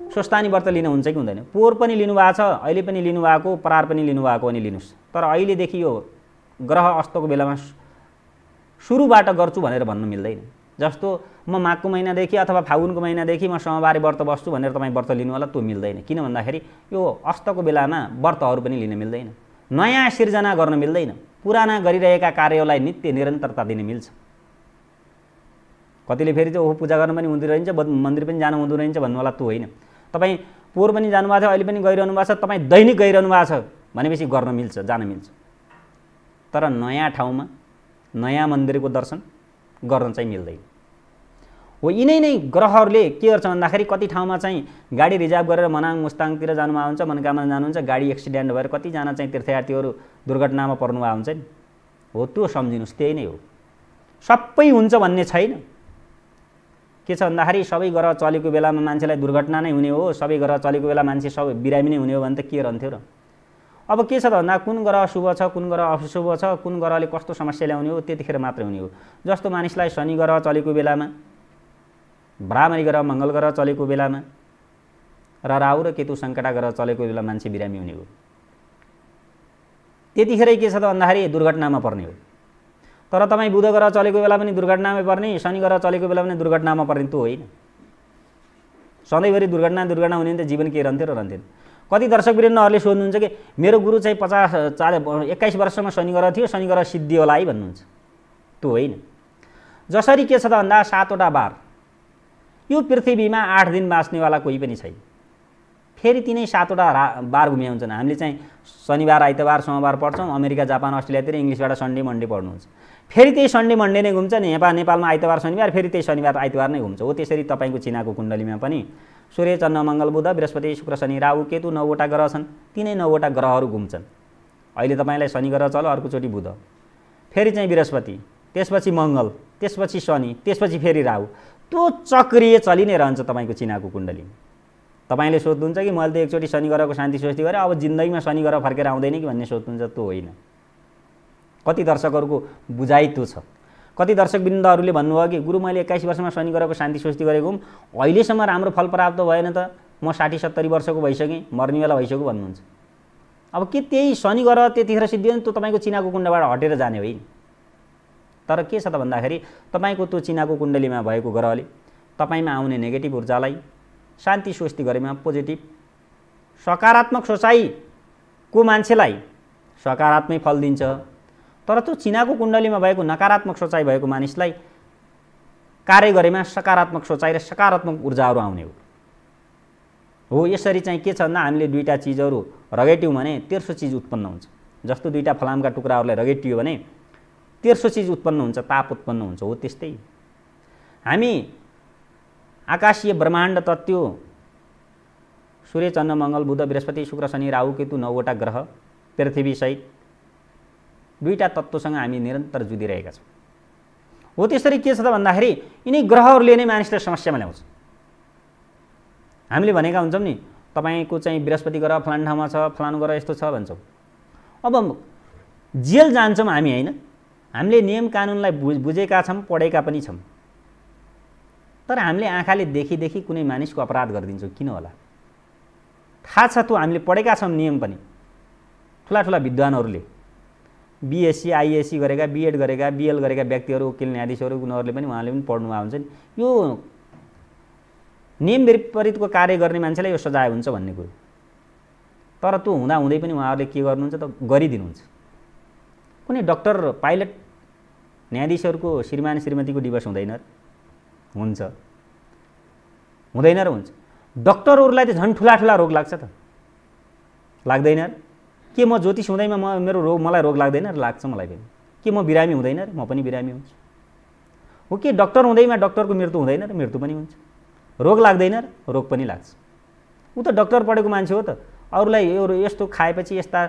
स्वस्थानी व्रत लिनुहुन्छ कि हुँदैन? पोहोर पनि लिनुभएको छ, अहिले पनि लिनुभएको, परार पनि लिनुभएको अनि लिनुहोस्। तर अहिलेदेखि यो ग्रह अस्तको बेलामा सुरुबाट गर्छु भनेर भन्नु मिल्दैन। जस्तो म माघको महिनादेखि अथवा फागुनको महिनादेखि म सोमबारे व्रत बस्छु भनेर तपाईँ व्रत लिनु होला, त्यो मिल्दैन। किन भन्दाखेरि यो अस्तको बेलामा व्रतहरू पनि लिन मिल्दैन, नयाँ सिर्जना गर्न मिल्दैन, पुराना गरिरहेका कार्यलाई नित्य निरन्तरता दिन मिल्छ। कतिले फेरि चाहिँ ओहो पूजा गर्न पनि हुँदो रहेछ, मन्दिर पनि जानु हुँदो रहेछ भन्नु होला, त्यो होइन। तपाईँ पोहोर पनि जानुभएको छ, अहिले पनि गइरहनु भएको छ, तपाईँ दैनिक गइरहनु भएको छ भनेपछि गर्न मिल्छ, जान मिल्छ। तर नयाँ ठाउँमा नयाँ मन्दिरको दर्शन गर्न चाहिँ मिल्दैन। हो यिनै नै ग्रहहरूले के गर्छ भन्दाखेरि कति ठाउँमा चाहिँ गाडी रिजर्भ गरेर मनाङ मुस्ताङतिर जानुभएको हुन्छ, मनोकामना जानुहुन्छ, गाडी एक्सिडेन्ट भएर कतिजना चाहिँ तीर्थयात्रीहरू दुर्घटनामा पर्नुभएको हुन्छ नि। हो त्यो सम्झिनुहोस्, त्यही नै हो। सबै हुन्छ भन्ने छैन। के छ भन्दाखेरि सबै ग्रह चलेको बेलामा मान्छेलाई दुर्घटना नै हुने हो, सबै ग्रह चलेको बेला मान्छे सबै बिरामी नै हुने हो भने त के रहन्थ्यो र? अब के छ त भन्दा कुन ग्रह शुभ छ, कुन ग्रह अशुभ छ, कुन ग्रहले कस्तो समस्या ल्याउने हो त्यतिखेर मात्रै हुने हो। जस्तो मानिसलाई शनि ग्रह चलेको बेलामा, भ्रामरी ग्रह मङ्गल ग्रह चलेको बेलामा र राहु र केतु सङ्कटा ग्रह चलेको बेला मान्छे बिरामी हुने हो। त्यतिखेरै के छ त भन्दाखेरि दुर्घटनामा पर्ने हो। तर तपाईँ बुध ग्रह चलेको बेला पनि दुर्घटनामै पर्ने, शनि ग्रह चलेको बेला पनि दुर्घटनामा पर्ने, त्यो होइन। सधैँभरि दुर्घटना हुने त जीवन के रहन्थ्यो र रहन्थेन। कति दर्शकवृन्दहरूले सोध्नुहुन्छ कि मेरो गुरु चाहिँ 21 वर्षमा शनि ग्रह थियो, शनि ग्रह सिद्धि होला है भन्नुहुन्छ। त्यो होइन। जसरी के छ त भन्दा 7वटा बार यो पृथ्वीमा 8 दिन बाँच्नेवाला कोही पनि छैन। फेरि तिनै 7वटा बार घुमे हुन्छन्। हामीले चाहिँ शनिबार आइतबार सोमबार पढ्छौँ, अमेरिका जापान अस्ट्रेलियातिर इङ्ग्लिसबाट सन्डे मन्डे पढ्नुहुन्छ। फेरि त्यही सन्डे मन्डे नै घुम्छ नि। नेपालमा आइतबार शनिबार, फेरि त्यही शनिबार आइतबार नै घुम्छ। हो त्यसरी तपाईँको चिनाको कुण्डलीमा पनि सूर्य चन्द्र मङ्गल बुध बृहस्पति शुक्र शनि राहु केतु 9वटा ग्रह छन्। तिनै 9वटा ग्रहहरू घुम्छन्। अहिले तपाईँलाई शनि ग्रह चल्यो, अर्कोचोटि बुध, फेरि चाहिँ बृहस्पति, त्यसपछि मङ्गल, त्यसपछि शनि, त्यसपछि फेरि राहु। त्यो चक्रीय चलि नै रहन्छ तपाईँको चिनाको कुण्डलीमा। तपाईँले सोध्नुहुन्छ कि मैले त एकचोटि शनि ग्रहको शान्ति स्वस्ति गरेँ, अब जिन्दगीमा शनि ग्रह फर्केर आउँदैन कि भन्ने सोध्नुहुन्छ। त्यो होइन। कति दर्शकहरूको बुझाइ त्यो छ। कति दर्शकवृन्दहरूले भन्नुभयो कि गुरु मैले 21 वर्षमा शनि ग्रहको शान्ति स्वस्ति गरेको हुँ, अहिलेसम्म राम्रो फल प्राप्त भएन त, म 60-70 वर्षको भइसकेँ, मर्ने बेला भइसक्यो भन्नुहुन्छ। अब के त्यही शनि ग्रह त्यतिखेर सिद्धियो नि त्यो तपाईँको चिनाको कुण्डबाट हटेर जाने होइन। तर के छ त भन्दाखेरि तपाईँको त्यो चिनाको कुण्डलीमा भएको ग्रहले तपाईँमा आउने नेगेटिभ ऊर्जालाई शान्ति स्वस्ति गरेमा पोजिटिभ सकारात्मक सोचाइको मान्छेलाई सकारात्मक फल दिन्छ। तर त्यो चिनाको कुण्डलीमा भएको नकारात्मक सोचाइ भएको मानिसलाई कार्य गरेमा सकारात्मक सोचाइ र सकारात्मक ऊर्जाहरू आउने हो। यसरी चाहिँ के छ भन्दा हामीले दुईटा चिजहरू रगेट्यौँ भने तेर्सो चिज उत्पन्न हुन्छ। जस्तो दुईटा फलामका टुक्राहरूलाई रगेटियो भने तेर्सो चिज उत्पन्न हुन्छ, ताप उत्पन्न हुन्छ। हो त्यस्तै हामी आकाशीय ब्रह्माण्ड तत्त्व सूर्य चन्द्र मङ्गल बुध बृहस्पति शुक्र शनि राहु केतु 9वटा ग्रह पृथ्वी सहित दुईटा तत्त्वसँग हामी निरन्तर जुधिरहेका छौँ। हो त्यसरी के छ त भन्दाखेरि यिनै ग्रहहरूले नै मानिसलाई समस्यामा ल्याउँछ। हामीले भनेका हुन्छौँ नि तपाईँको चाहिँ बृहस्पति ग्रह फलान ठाउँमा छ, फलानु ग्रह यस्तो छ भन्छौँ। अब जेल जान्छौँ हामी होइन, हामीले नियम कानुनलाई बुझेका छौँ, पढेका पनि छौँ। तर हामीले आँखाले देखी कुनै मानिसको अपराध गरिदिन्छौँ। किन होला? थाहा छ त्यो हामीले पढेका छौँ नियम पनि। ठुला ठुला विद्वानहरूले बिएससी आइएससी गरेका, बिएड गरेका, बिएल गरेका व्यक्तिहरू, वकिल न्यायाधीशहरू, उनीहरूले पनि उहाँले पनि पढ्नुभएको हुन्छ नि। यो नियम विपरीतको कार्य गर्ने मान्छेलाई यो सजाय हुन्छ भन्ने कुरो। तर त्यो हुँदाहुँदै पनि उहाँहरूले के गर्नुहुन्छ त गरिदिनुहुन्छ। कुनै डक्टर पाइलट न्यायाधीशहरूको श्रीमान श्रीमतीको डिभोर्स हुँदैन र? हुन्छ। हुँदैन र हुन्छ। डक्टरहरूलाई त झन् ठुला ठुला रोग लाग्छ त, लाग्दैन र? के म ज्योतिष हुँदैमा मलाई रोग लाग्दैन र? लाग्छ मलाई पनि। के म बिरामी हुँदैन र? म पनि बिरामी हुन्छु। हो कि डक्टर हुँदैमा डक्टरको मृत्यु हुँदैन र? मृत्यु पनि हुन्छ। रोग लाग्दैन र? रोग पनि लाग्छ। ऊ त डक्टर पढेको मान्छे हो त। अरूलाई यस्तो खाएपछि यस्ता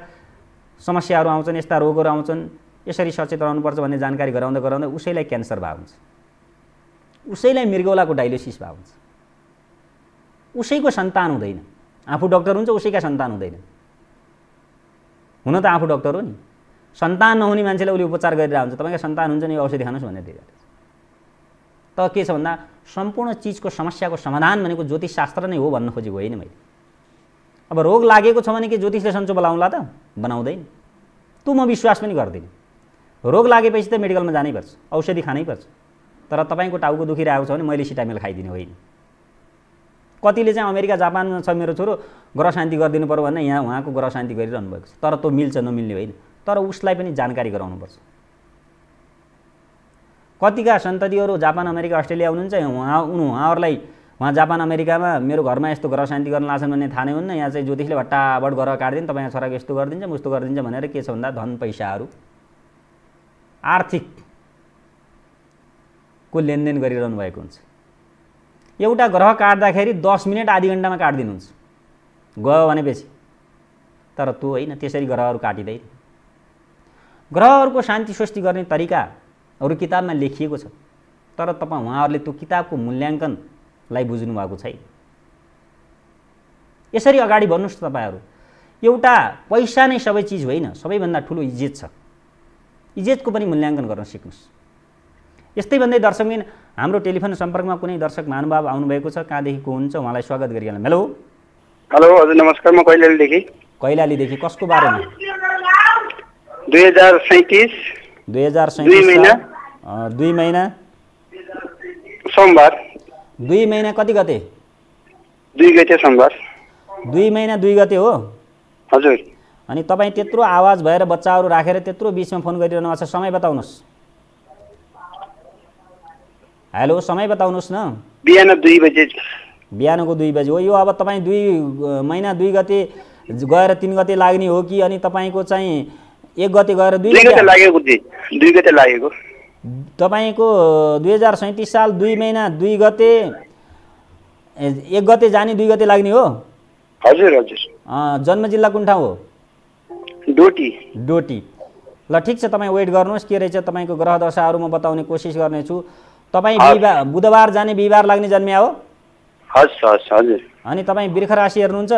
समस्याहरू आउँछन्, यस्ता रोगहरू आउँछन्, यसरी सचेत रहनुपर्छ भन्ने जानकारी गराउँदा गराउँदा उसैलाई क्यान्सर भएको हुन्छ, उसैलाई मृगौलाको डायलिसिस भएको हुन्छ, उसैको सन्तान हुँदैन। आफू डक्टर हुन्छ, उसैका सन्तान हुँदैन। हुन त आफू डक्टर हो नि, सन्तान नहुने मान्छेलाई उसले उपचार गरिरहेको हुन्छ। तपाईँको सन्तान हुन्छ नि, औषधि खानुहोस् भनेर दिइरहेको छ। त के छ भन्दा सम्पूर्ण चिजको समस्याको समाधान भनेको ज्योतिषशास्त्र नै हो भन्न खोजेको होइन मैले। अब रोग लागेको छ भने के ज्योतिषले सन्चो बोलाउँला त? बनाउँदैन। त्यो म विश्वास पनि गर्दिनँ। रोग लागेपछि त मेडिकलमा जानै पर्छ, औषधि खानै पर्छ। तर तपाईँको टाउको दुखिरहेको छ भने मैले सिटामिल खाइदिने होइन। कतिले चाहिँ अमेरिका जापानमा छ मेरो छोरो, ग्रह शान्ति गरिदिनु पर्यो भने यहाँ उहाँको ग्रह शान्ति गरिरहनु भएको छ। तर त्यो मिल्छ नमिल्ने होइन, तर उसलाई पनि जानकारी गराउनुपर्छ। कतिका सन्ततिहरू जापान अमेरिका अस्ट्रेलिया हुनुहुन्छ, उहाँहरूलाई वहाँ जापान अमेरिकामा मेरो घरमा यस्तो ग्रह शान्ति गर्न लाग्छन् भन्ने थाहा नै हुन्न। यहाँ चाहिँ ज्योतिषले भट्टाभट ग्रह काटिदिन्छ, तपाईँको छोराको यस्तो गरिदिन्छ, उस्तो गरिदिन्छ भनेर के छ भन्दा धन पैसाहरू आर्थिकको लेनदेन गरिरहनु भएको हुन्छ। एउटा ग्रह काट्दाखेरि 10 मिनट आधी घन्टामा काटिदिनुहुन्छ गयो भनेपछि। तर त्यो होइन, त्यसरी ग्रहहरू काटिँदैन। ग्रहहरूको शान्ति स्वस्ति गर्ने तरिकाहरू किताबमा लेखिएको छ, तर उहाँहरूले त्यो किताबको मूल्याङ्कनलाई बुझ्नु भएको छैन। यसरी अगाडि बढ्नुहोस् तपाईँहरू। एउटा पैसा नै सबै चिज होइन, सबैभन्दा ठुलो इज्जत छ। इज्जतको पनि मूल्याङ्कन गर्न सिक्नुहोस्। यस्तै भन्दै दर्शकबिन हाम्रो टेलिफोन सम्पर्कमा कुनै दर्शक महानुभाव आउनुभएको छ, कहाँदेखि को हुन्छ उहाँलाई स्वागत गरिहालौँ। हेलो हेलो हजुर नमस्कार, म कैलालीदेखि। कैलालीदेखि कसको बारेमा? 2037 2 महिना सोमबार। 2 महिना कति गते? 2 गते सोमबार। 2 महिना 2 गते हो हजुर। अनि तपाईँ त्यत्रो आवाज भएर बच्चाहरू राखेर त्यत्रो बिचमा फोन गरिरहनु भएको छ, समय बताउनुहोस्। हेलो, समय बताउनुहोस् न। बिहान 2 बजे। बिहानको 2 बजे हो। यो अब तपाईँ 2 महिना 2 गते गएर 3 गते लाग्ने हो कि अनि तपाईँको चाहिँ 1 गते गएर 2 गते लागेको? 2 गते लागेको। तपाईँको 2037 साल 2 महिना 2 गते 1 गते जाने 2 गते लाग्ने हो? हजुर हजुर। जन्म जिल्ला कुन ठाउँ हो? डोटी। डोटी। ल ठिक छ, तपाईँ वेट गर्नुहोस्, के रहेछ तपाईँको ग्रह दशाहरू म बताउने कोसिस गर्नेछु। तपाईँ बुधबार जाने बिहिबार लाग्ने जन्मिया हो? हजुर। अनि तपाईँ वृष राशि हेर्नुहुन्छ?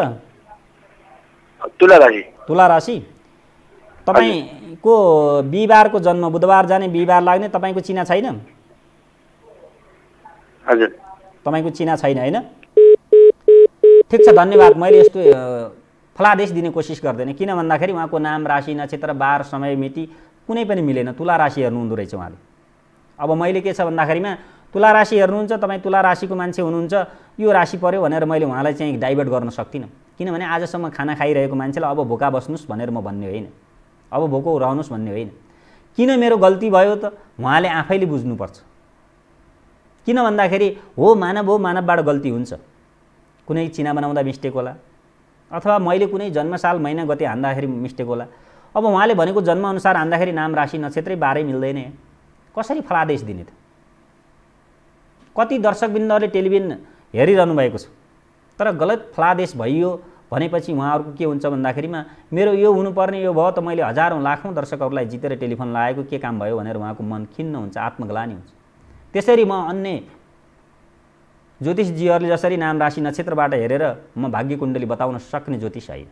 तुला राशि। तुला राशि। तपाईँको बिहिबारको जन्म, बुधबार जाने बिहिबार लाग्ने, तपाईँको चिना छैन? हजुर। तपाईँको चिना छैन होइन? ठिक छ, धन्यवाद। मैले यस्तो फलादेश दिने कोसिस गर्दैन, किन भन्दाखेरि उहाँको नाम, राशि, नक्षत्र, बार, समय, मिति कुनै पनि मिलेन। तुला राशि हेर्नुहुँदो रहेछ उहाँले। अब मैले के छ भन्दाखेरिमा तुला राशि हेर्नुहुन्छ, तपाईँ तुला राशिको मान्छे हुनुहुन्छ, यो राशि पर्यो भनेर मैले उहाँलाई चाहिँ डाइभर्ट गर्न सक्दिनँ। किनभने आजसम्म खाना खाइरहेको मान्छेलाई अब भोका बस्नुहोस् भनेर म भन्ने होइन, अब भोको रहनुहोस् भन्ने होइन। किन मेरो गल्ती भयो त उहाँले आफैले बुझ्नुपर्छ। किन भन्दाखेरि हो मानवबाट गल्ती हुन्छ। कुनै चिना बनाउँदा मिस्टेक होला, अथवा मैले कुनै जन्मसाल महिना गते हान्दाखेरि मिस्टेक होला। अब उहाँले भनेको जन्मअनुसार हान्दाखेरि नाम, राशि, नक्षत्रै बारै मिल्दैन। कसरी फलादेश दिने त? कति दर्शकबिन्दुहरूले टेलिभिजन हेरिरहनु भएको छ, तर गलत फलादेश भइयो भनेपछि उहाँहरूको के हुन्छ भन्दाखेरिमा मेरो यो हुनुपर्ने यो भयो त मैले हजारौँ लाखौँ दर्शकहरूलाई जितेर टेलिफोन लगाएको के काम भयो भनेर उहाँको मन खिन्न हुन्छ, आत्मग्लानि हुन्छ। त्यसरी म अन्य ज्योतिषजीहरूले जसरी नाम, राशि, नक्षत्रबाट हेरेर म भाग्य कुण्डली बताउन सक्ने ज्योतिष होइन।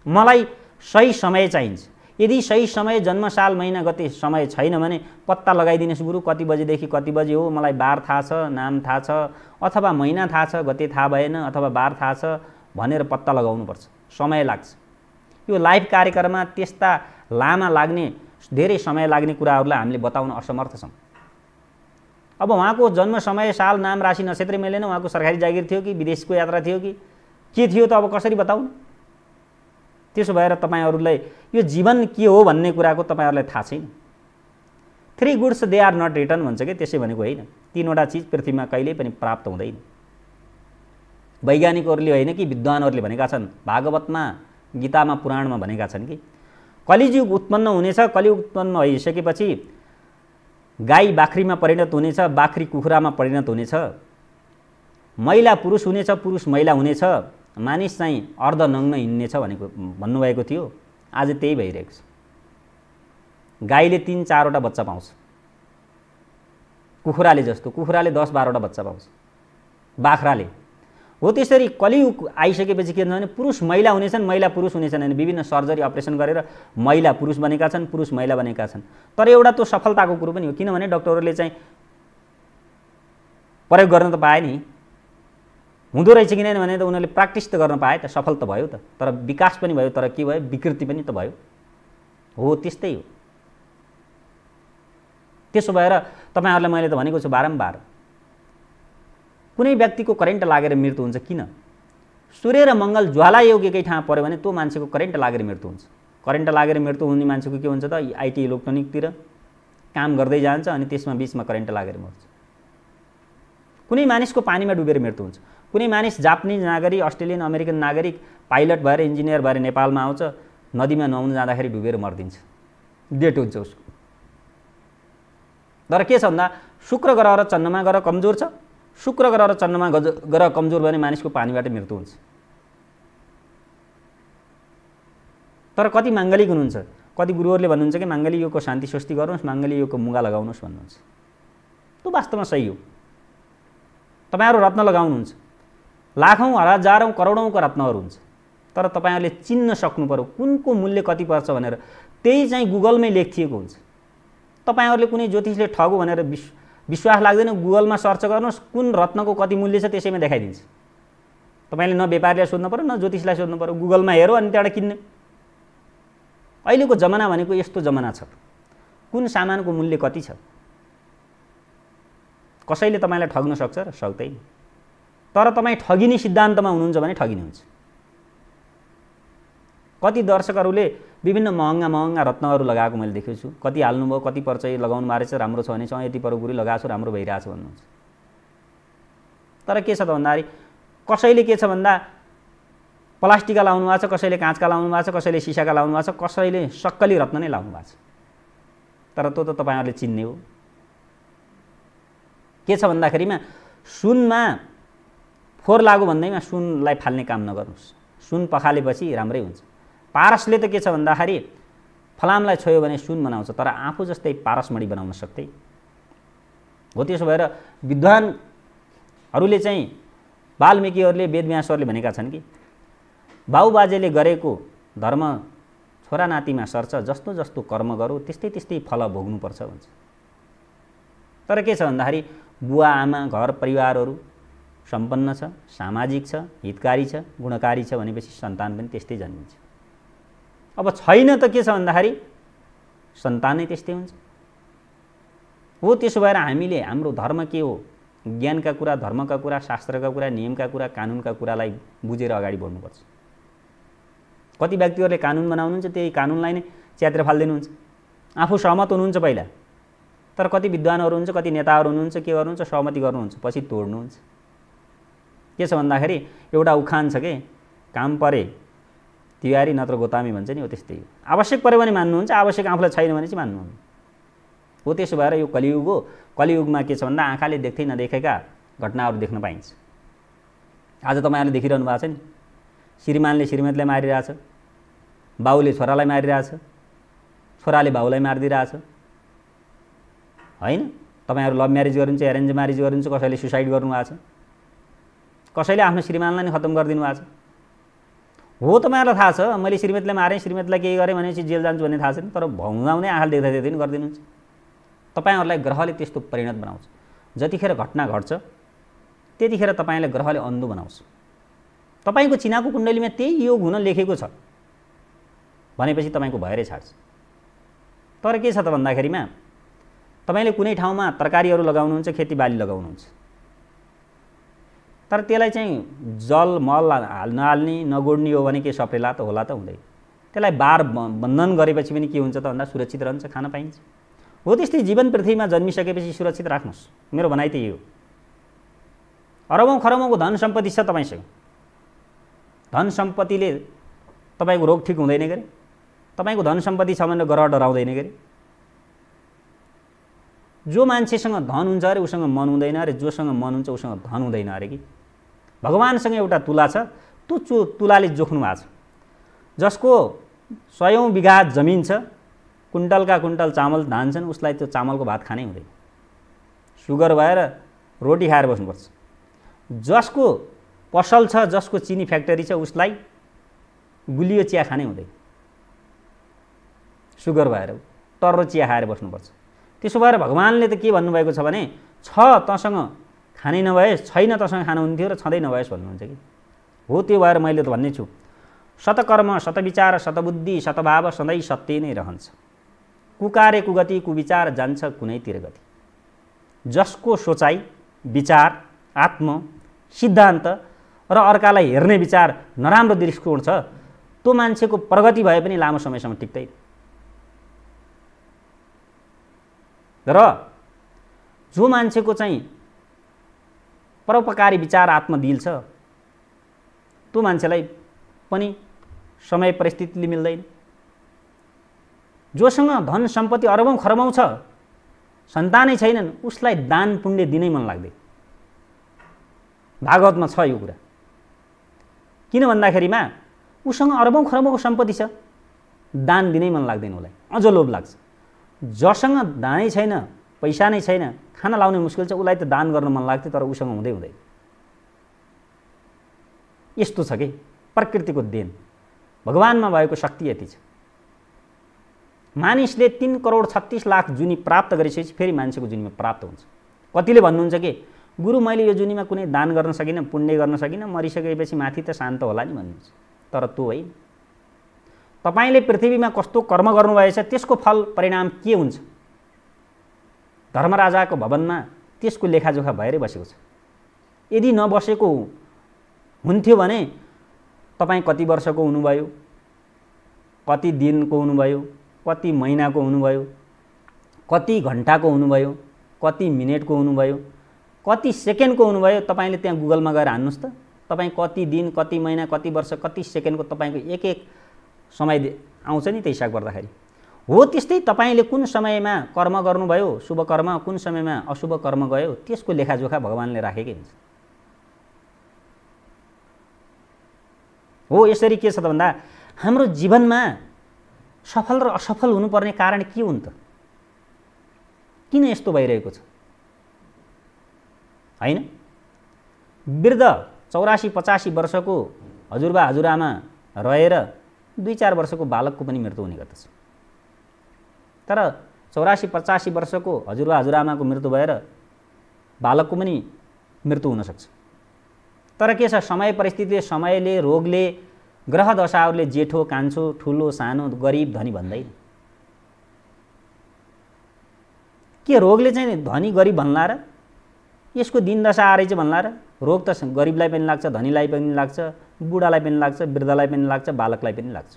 मलाई सही समय चाहिन्छ। यदि सही समय जन्मसाल महिना गते समय छैन भने पत्ता लगाइदिनुहोस् गुरु, कति बजेदेखि कति बजे हो, मलाई बार थाहा छ, नाम थाहा छ, अथवा महिना थाहा छ, गते थाहा भएन, अथवा बार थाहा छ भनेर पत्ता लगाउनुपर्छ। समय लाग्छ। यो लाइभ कार्यक्रममा त्यस्ता लामा लाग्ने, धेरै समय लाग्ने कुराहरूलाई हामीले बताउन असमर्थ छौँ। अब उहाँको जन्म समय, साल, नाम, राशि, नक्षत्र मिलेन, उहाँको सरकारी जागिर थियो कि विदेशको यात्रा थियो कि के थियो त अब कसरी बताउनु? त्यसो भएर तपाईहरुलाई यो जीवन के हो भन्ने कुराको तपाईहरुलाई थाहा छैन। 3 goods they are not return भन्छ के, त्यसै भनेको होइन। 3 वटा चीज पृथ्वीमा कहिल्यै पनि प्राप्त हुँदैन। वैज्ञानिकहरूले होइन कि विद्वानहरूले भनेका छन्, भागवतमा, गीतामा, पुराणमा भनेका छन् कि कलियुग उत्पन्न हुनेछ। कलियुग उत्पन्न भइसकेपछि गाई बाख्रीमा परिणत हुनेछ, बाख्री कुखुरामा परिणत हुनेछ, महिला पुरुष हुनेछ, पुरुष महिला हुनेछ, मानिस चाहिँ अर्धनग्न हिँड्नेछ भनेको भन्नुभएको थियो। आज त्यही भइरहेको छ। गाईले 3-4 वटा बच्चा पाउँछ, कुखुराले जस्तो, कुखुराले 10-12 वटा बच्चा पाउँछ, बाख्राले हो। त्यसरी कलियुग आइसकेपछि के हुन्छ भने पुरुष महिला हुनेछन्, महिला पुरुष हुनेछन् अनि विभिन्न सर्जरी अपरेसन गरेर महिला पुरुष बनेका छन्, पुरुष महिला बनेका छन्। तर एउटा त्यो सफलताको कुरो पनि हो, किनभने डाक्टरहरूले चाहिँ प्रयोग गर्न त पाए नि, हुँदो रहेछ कि नै भने त उनीहरूले प्र्याक्टिस त गर्न पाए त, सफल त भयो त, तर विकास पनि भयो, तर के भयो, विकृति पनि त भयो। हो त्यस्तै हो। त्यसो भएर तपाईहरुलाई मैले त भनेको छु बारम्बार, कुनै व्यक्तिको करेन्ट लागेर मृत्यु हुन्छ किन? सूर्य र मंगल ज्वाला योग एकै ठाउँ पर्यो भने त्यो मान्छेको करेन्ट लागेर मृत्यु हुन्छ। करेन्ट लागेर मृत्यु हुने मान्छेको के हुन्छ त, आईटी इलेक्ट्रोनिकतिर काम गर्दै जान्छ अनि त्यसमा बीचमा करेन्ट लागेर मर्छ। कुनै मानिसको पानीमा डुबेर मृत्यु हुन्छ। कुनै मानिस जापानिज नागरिक, अस्ट्रेलियन अमेरिकन नागरिक, पाइलट भएर, इन्जिनियर भएर नेपालमा आउँछ, नदीमा नुहाउन जाँदाखेरि डुबेर मर्दिन्छ, डेट हुन्छ उसको। तर के छ भन्दा शुक्र ग्रह र चन्द्रमा ग्रह कमजोर छ। शुक्र ग्रह र चन्द्रमा ग्रह कमजोर भने मानिसको पानीबाट मृत्यु हुन्छ। तर कति माङ्गलिक हुनुहुन्छ, कति गुरुहरूले भन्नुहुन्छ कि माङ्गलिक योगको शान्ति स्वस्ति गर्नुहोस्, माङ्गलिक योगको मुगा लगाउनुहोस् भन्नुहुन्छ। त्यो वास्तवमा सही हो। तपाईहरु रत्न लगाउनुहुन्छ, लाखौं, हजारौं, करोडौंको रत्नहरू हुन्छ, तर तपाईहरुले चिन्न सक्नु पर्यो कुनको मूल्य कति पर्छ भनेर। त्यही चाहिँ गुगलमै लेखिएको हुन्छ। तपाईहरुले कुनै ज्योतिषले ठगो भनेर विश्वास लाग्दैन, गुगलमा सर्च गर्नुहोस् कुन रत्नको कति मूल्य छ, त्यसैमा देखाइदिन्छ। तपाईले न व्यापारीलाई सोध्नु पर्यो, न ज्योतिषलाई सोध्नु पर्यो, गुगलमा हेरौ अनि त्यहाँबाट किन्ने। अहिलेको जमाना भनेको यस्तो जमाना छ, कुन सामानको मूल्य कति छ कसैले तपाईलाई ठग्न सक्छ र सक्दैन। तर तपाई ठगिने सिद्धान्तमा हुनुहुन्छ भने ठगिने हुन्छ। कति दर्शकहरूले विभिन्न महँगा महँगा रत्नहरू लगाएको मैले देखेको छु। कति हाल्नुभयो, कति पर्छ लगाउनु भएको रहेछ, राम्रो छ भने यति परपुरी लगाएको छु, राम्रो भइरहेछ भन्नुहुन्छ। तर के छ त भन्दाखेरि कसैले के छ भन्दा प्लास्टिकका लाउनु भएको छ, कसैले काँचका लाउनु भएको छ, कसैले सिसाका लाउनु भएको छ, कसैले सक्कली रत्न नै लाउनु भएको छ। तर त्यो त तपाईँहरूले चिन्ने हो। के छ भन्दाखेरिमा सुनमा फोहोर लागु भन्दैमा सुनलाई फाल्ने काम नगर्नुहोस्। सुन पखालेपछि राम्रै हुन्छ। पारसले त के छ भन्दाखेरि फलामलाई छोयो भने सुन बनाउँछ, तर आफू जस्तै पारसमणि बनाउन सक्दै हो। त्यसो भएर विद्वानहरूले चाहिँ वाल्मिकीहरूले वेदव्यासहरूले भनेका छन् कि बाउबाजेले गरेको धर्म छोरा नातिमा सर्छ, जस्तो जस्तो कर्म गरौँ त्यस्तै त्यस्तै फल भोग्नुपर्छ भन्छ। तर के छ भन्दाखेरि बुवा आमा घर परिवारहरू सम्पन्न छ, सामाजिक छ, हितकारी छ, गुणकारी छ भनेपछि सन्तान पनि त्यस्तै जन्मिन्छ। अब छैन त के छ भन्दाखेरि सन्तानै त्यस्तै हुन्छ हो। त्यसो भएर हामीले हाम्रो धर्म के हो, ज्ञानका कुरा, धर्मका कुरा, शास्त्रका कुरा, नियमका कुरा, कानुनका कुरालाई बुझेर अगाडि बढ्नुपर्छ। कति व्यक्तिहरूले कानुन बनाउनुहुन्छ, त्यही कानुनलाई नै च्यातेर फालिदिनुहुन्छ। आफू सहमत हुनुहुन्छ पहिला, तर कति विद्वानहरू हुन्छ, कति नेताहरू हुनुहुन्छ, के गर्नुहुन्छ, सहमति गर्नुहुन्छ, पछि तोड्नुहुन्छ। के छ भन्दाखेरि एउटा उखान छ के, काम परे तिहारी नत्र गोतामी भन्छ नि, हो त्यस्तै हो। आवश्यक पऱ्यो भने मान्नुहुन्छ, आवश्यक आफूलाई छैन भने चाहिँ मान्नुहुन्न हो। त्यसो भएर यो कलियुग हो। कलियुगमा के छ भन्दा आँखाले देख्दै नदेखेका घटनाहरू देख्न पाइन्छ। आज तपाईँहरूले देखिरहनु भएको छ नि, श्रीमानले श्रीमतीलाई मारिरहेछ, बाउले छोरालाई मारिरहेछ, छोराले बाउलाई मारिदिइरहेछ होइन। तपाईँहरू लभ म्यारेज गर्नुहुन्छ, एरेन्ज म्यारेज गर्नुहुन्छ, कसैले सुसाइड गर्नुभएको छ, कसैले आफ्नो श्रीमानलाई नै खत्तम गरिदिनु भएको छ हो। तपाईँहरूलाई थाहा छ मैले श्रीमतीलाई मारेँ, श्रीमतीलाई केही गरेँ भनेपछि जेल जान्छु भन्ने थाहा छैन, तर भौँगाउने आँखाले देख्दा देख्दै नि गरिदिनुहुन्छ। तपाईँहरूलाई ग्रहले त्यस्तो परिणत बनाउँछ। जतिखेर घटना घट्छ त्यतिखेर तपाईँलाई ग्रहले अन्धो बनाउँछ। तपाईँको चिनाको कुण्डलीमा त्यही योग हुन लेखेको छ भनेपछि तपाईँको भएरै छाड्छ। तर के छ त भन्दाखेरिमा तपाईँले कुनै ठाउँमा तरकारीहरू लगाउनुहुन्छ, खेतीबाली लगाउनुहुन्छ, तर त्यसलाई चाहिँ जल मल नहाल्ने नगोड्ने हो भने के सप्रेला त होला त हुँदैन। त्यसलाई बार बन्धन गरेपछि पनि के हुन्छ त भन्दा सुरक्षित रहन्छ, खान पाइन्छ हो। त्यस्तै जीवन पृथ्वीमा जन्मिसकेपछि सुरक्षित राख्नुहोस्। मेरो भनाइ त्यही हो। अरबौँ खरबौँको धन सम्पत्ति छ तपाईँसँग, धन सम्पत्तिले तपाईँको रोग ठिक हुँदैन गरे, तपाईँको धन सम्पत्ति छ भनेर ग्रह डराउँदैन गरे। जो मान्छेसँग धन हुन्छ अरे उसँग मन हुँदैन अरे, जोसँग मन हुन्छ उसँग धन हुँदैन अरे कि। भगवानसँग एउटा तुला छ, त्यो तुलाले जोख्नु भएको छ। जसको 100औं बिघा जमिन छ, कुन्टलका कुन्टल चामल धान छन्, उसलाई त्यो चामलको भात खानै हुँदैन, सुगर भएर रोटी खाएर बस्नुपर्छ। जसको पसल छ, जसको चिनी फ्याक्ट्री छ, उसलाई गुलियो चिया खानै हुँदैन, सुगर भएर टर्रो चिया खाएर बस्नुपर्छ। त्यसो भएर भगवानले त के भन्नुभएको छ भने छ तसँग खानै नभएस्, छैन तसँग खानु हुन्थ्यो र छँदै नभएस् भन्नुहुन्छ कि हो। त्यो भएर मैले त भन्ने छु शतकर्म शतविचार शतबुद्धि शतभाव सधैँ सत्य नै रहन्छ। कुकारे कुगति कुविचार जान्छ कुनैतिर गति। जसको सोचाइ विचार आत्म सिद्धान्त र अर्कालाई हेर्ने विचार नराम्रो दृष्टिकोण छ, त्यो मान्छेको प्रगति भए पनि लामो समयसम्म टिक्दैन। र जो मान्छेको चाहिँ परोपकारी विचार आत्मदिल छ, त्यो मान्छेलाई पनि समय परिस्थितिले मिल्दैन। जोसँग धन सम्पत्ति अरबौं खरबौं छ, सन्तानै छैनन्, उसलाई दान पुण्य दिनै मन लाग्दैन। भागवतमा छ यो कुरा। किन भन्दाखेरिमा उसँग अरबौं खरबौंको सम्पत्ति छ, दान दिनै मन लाग्दैन, उसलाई अझ लोभ लाग्छ। जसँग दानै छैन, पैसा नै छैन, खाना लाउने मुस्किल छ, उसलाई त दान गर्न मन लाग्थ्यो, तर उसँग हुँदै हुँदैन। यस्तो छ कि प्रकृतिको देन, भगवानमा भएको शक्ति यति छ। मानिसले 3 करोड 36 लाख जुनी प्राप्त गरिसकेपछि फेरि मान्छेको जुनीमा प्राप्त हुन्छ। कतिले भन्नुहुन्छ कि गुरु मैले यो जुनीमा कुनै दान गर्न सकिनँ, पुण्य गर्न सकिनँ, मरिसकेपछि माथि त शान्त होला नि भन्नुहुन्छ। तर त्यो होइन। तपाईले पृथ्वीमा कस्तो कर्म गर्नुभएछ त्यसको फल परिणाम के हुन्छ, धर्मराजाको भवनमा त्यसको लेखाजोखा भएरै बसेको छ। यदि नबसेको हुन्थ्यो भने तपाईँ कति वर्षको हुनुभयो, कति दिनको हुनुभयो, कति महिनाको हुनुभयो, कति घन्टाको हुनुभयो, कति मिनेटको हुनुभयो, कति सेकेन्डको हुनुभयो, तपाईँले त्यहाँ गुगलमा गएर हान्नुहोस् त। तपाईँ कति दिन, कति महिना, कति वर्ष, कति सेकेन्डको तपाईँको एक एक समय आउँछ नि त्यो हिसाब गर्दाखेरि। हो त्यस्तै तपाईँले कुन समयमा कर्म गर्नुभयो, शुभ कर्म, कुन समयमा अशुभ कर्म गयो, त्यसको लेखाजोखा भगवानले राखेकै हुन्छ। हो यसरी के छ त भन्दा हाम्रो जीवनमा सफल र असफल हुनुपर्ने कारण के हुन् त? किन यस्तो भइरहेको छ? हैन, वृद्ध 84-85 वर्षको हजुरबा हजुरआमा रहेर 2-4 वर्षको बालकको पनि मृत्यु हुने गर्दछ। तर 84-85 वर्षको हजुरबा हजुरआमाको मृत्यु भएर बालकको पनि मृत्यु हुन सक्छ। तर के छ, समय परिस्थितिले, समयले, रोगले, ग्रह दशाहरूले जेठो कान्छो, ठुलो सानो, गरिब धनी भन्दैन। के रोगले चाहिँ धनी गरिब भन्ला र? यसको दिन दशा आएछ भन्ला र? रोग त गरिबलाई पनि लाग्छ, धनीलाई पनि लाग्छ, बुढालाई पनि लाग्छ, वृद्धलाई पनि लाग्छ, बालकलाई पनि लाग्छ।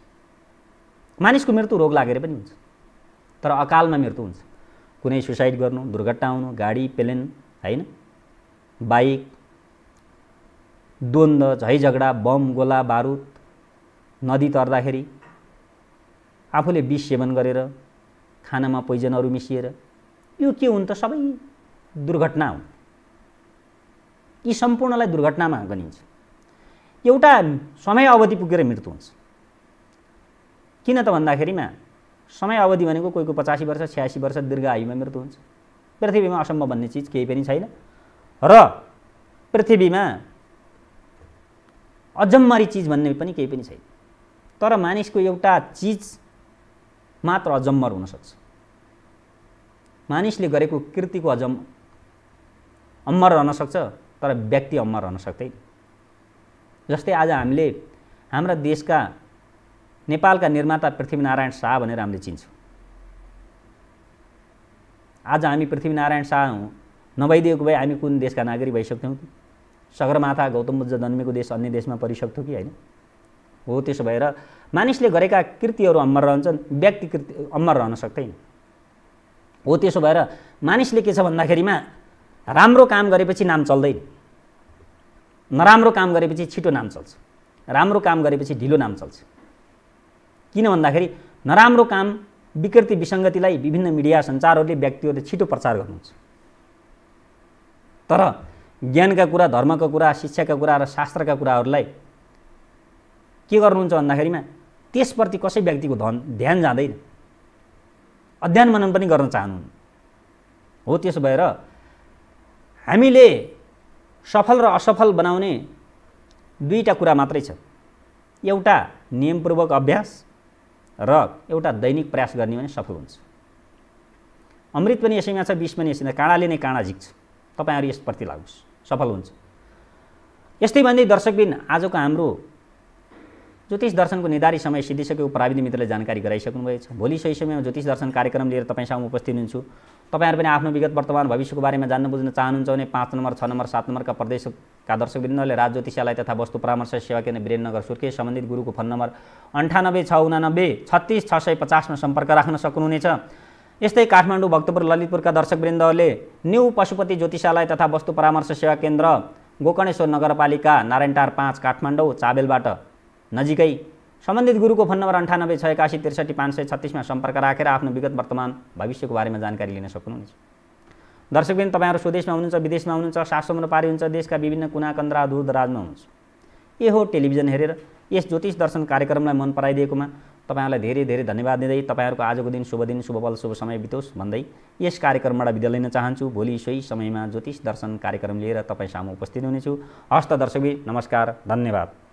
मानिसको मृत्यु रोग लागेर पनि हुन्छ, तर अकालमा मृत्यु हुन्छ। कुनै सुसाइड गर्नु, दुर्घटना हुनु, गाडी, प्लेन, हैन, बाइक, द्वन्द्व, झैझगडा, बम, गोला बारुद, नदी तर्दाखेरि, आफूले विष सेवन गरेर, खानामा पोइजनहरू मिसिएर, यो के हुन् त? सबै दुर्घटना हुन्। यी सम्पूर्णलाई दुर्घटनामा गनिन्छ। एउटा समय अवधि पुगेर मृत्यु हुन्छ। किन त भन्दाखेरिमा समय अवधि भनेको कोहीको 85 वर्ष, 86 वर्ष दीर्घ आयुमा मृत्यु हुन्छ। पृथ्वीमा असम्भव भन्ने चिज केही पनि छैन र पृथ्वीमा अजम्मरी चिज भन्ने पनि केही पनि छैन। तर मानिसको एउटा चिज मात्र अजम्मर हुन सक्छ। मानिसले गरेको कृतिको अमर रहन सक्छ, तर व्यक्ति अमर रहन सक्दैन। जस्तै आज हामीले हाम्रा देशका नेपालका निर्माता पृथ्वीनारायण शाह भनेर हामीले चिन्छौँ। आज हामी पृथ्वीनारायण शाह नभइदिएको भए हामी कुन देशका नागरिक भइसक्थ्यौँ? सगरमाथा गौतम बुद्ध जन्मेको देश अन्य देशमा परिसक्थ्यो कि होइन? हो त्यसो भएर मानिसले गरेका कृतिहरू अमर रहन्छन्, व्यक्ति कृति अमर रहन सक्दैन। हो त्यसो भएर मानिसले के छ भन्दाखेरिमा राम्रो काम गरेपछि नाम चल्दैन, नराम्रो काम गरेपछि छिटो नाम चल्छ, राम्रो काम गरेपछि ढिलो नाम चल्छ। किन भन्दाखेरि नराम्रो काम, विकृति, विसङ्गतिलाई विभिन्न मिडिया सञ्चारहरूले, व्यक्तिहरूले छिटो प्रचार गर्नुहुन्छ। तर ज्ञानका कुरा, धर्मका कुरा, शिक्षाका कुरा र शास्त्रका कुराहरूलाई के गर्नुहुन्छ भन्दाखेरिमा त्यसप्रति कसै व्यक्तिको ध्यान जाँदैन, अध्ययन मनन पनि गर्न चाहनुहुन्न। हो त्यसो भएर हामीले सफल र असफल बनाउने दुईटा कुरा मात्रै छ। एउटा नियमपूर्वक अभ्यास र एउटा दैनिक प्रयास गर्ने भने सफल हुन्छ। अमृत पनि यसैमा छ, विष पनि यसैमा, काँडाले नै काँडा झिक्छ। तपाईँहरू यसप्रति लाग्नुहोस्, सफल हुन्छ। यस्तै भन्दै दर्शकबिन आजको हाम्रो ज्योतिष दर्शनको निर्धारित समय सिद्धिसकेको प्राविधिक मित्रले जानकारी गराइसक्नुभएको छ। भोलि सही समयमा ज्योतिष दर्शन कार्यक्रम लिएर तपाईँसँग उपस्थित हुन्छु। तपाईँहरू पनि आफ्नो विगत, वर्तमान, भविष्यको बारेमा जान्न बुझ्न चाहनुहुन्छ भने 5 नम्बर, 6 नम्बर, 7 नम्बरका प्रदेशका दर्शकवृन्दले राज ज्योतिषालय तथा वस्तु परामर्श सेवा केन्द्र वीरेन्द्रनगर सुर्खेत सम्बन्धित गुरुको फोन नम्बर 98 689 36 650 मा सम्पर्क राख्न सक्नुहुनेछ। यस्तै काठमाडौँ, भक्तपुर, ललितपुरका दर्शकवृन्दहरूले न्यू पशुपति ज्योतिषालय तथा वस्तु परामर्श सेवा केन्द्र गोकर्णेश्वर नगरपालिका नारायणटार 5 काठमाडौँ चाबेलबाट नजिकै सम्बन्धित गुरुको फोन नम्बर 98 681 63 536 मा सम्पर्क राखेर आफ्नो विगत, वर्तमान, भविष्यको बारेमा जानकारी लिन सक्नुहुनेछ। दर्शकवृन्द, तपाईँहरू स्वदेशमा हुनुहुन्छ, विदेशमा हुनुहुन्छ, शास्त्रमा पारी हुन्छ, देशका विभिन्न कुना कन्द्रा दूर दराजमा हुनुहुन्छ, ए हो टेलिभिजन हेरेर यस ज्योतिष दर्शन कार्यक्रमलाई मन पराइदिएकोमा तपाईँहरूलाई धेरै धेरै धन्यवाद दिँदै तपाईँहरूको आजको दिन शुभ दिन, शुभ पल, शुभ समय बितोस् भन्दै यस कार्यक्रमबाट बिदा लिन चाहन्छु। भोलि सोही समयमा ज्योतिष दर्शन कार्यक्रम लिएर तपाईँ सामु उपस्थित हुनेछु। हस्त दर्शकबिन, नमस्कार, धन्यवाद।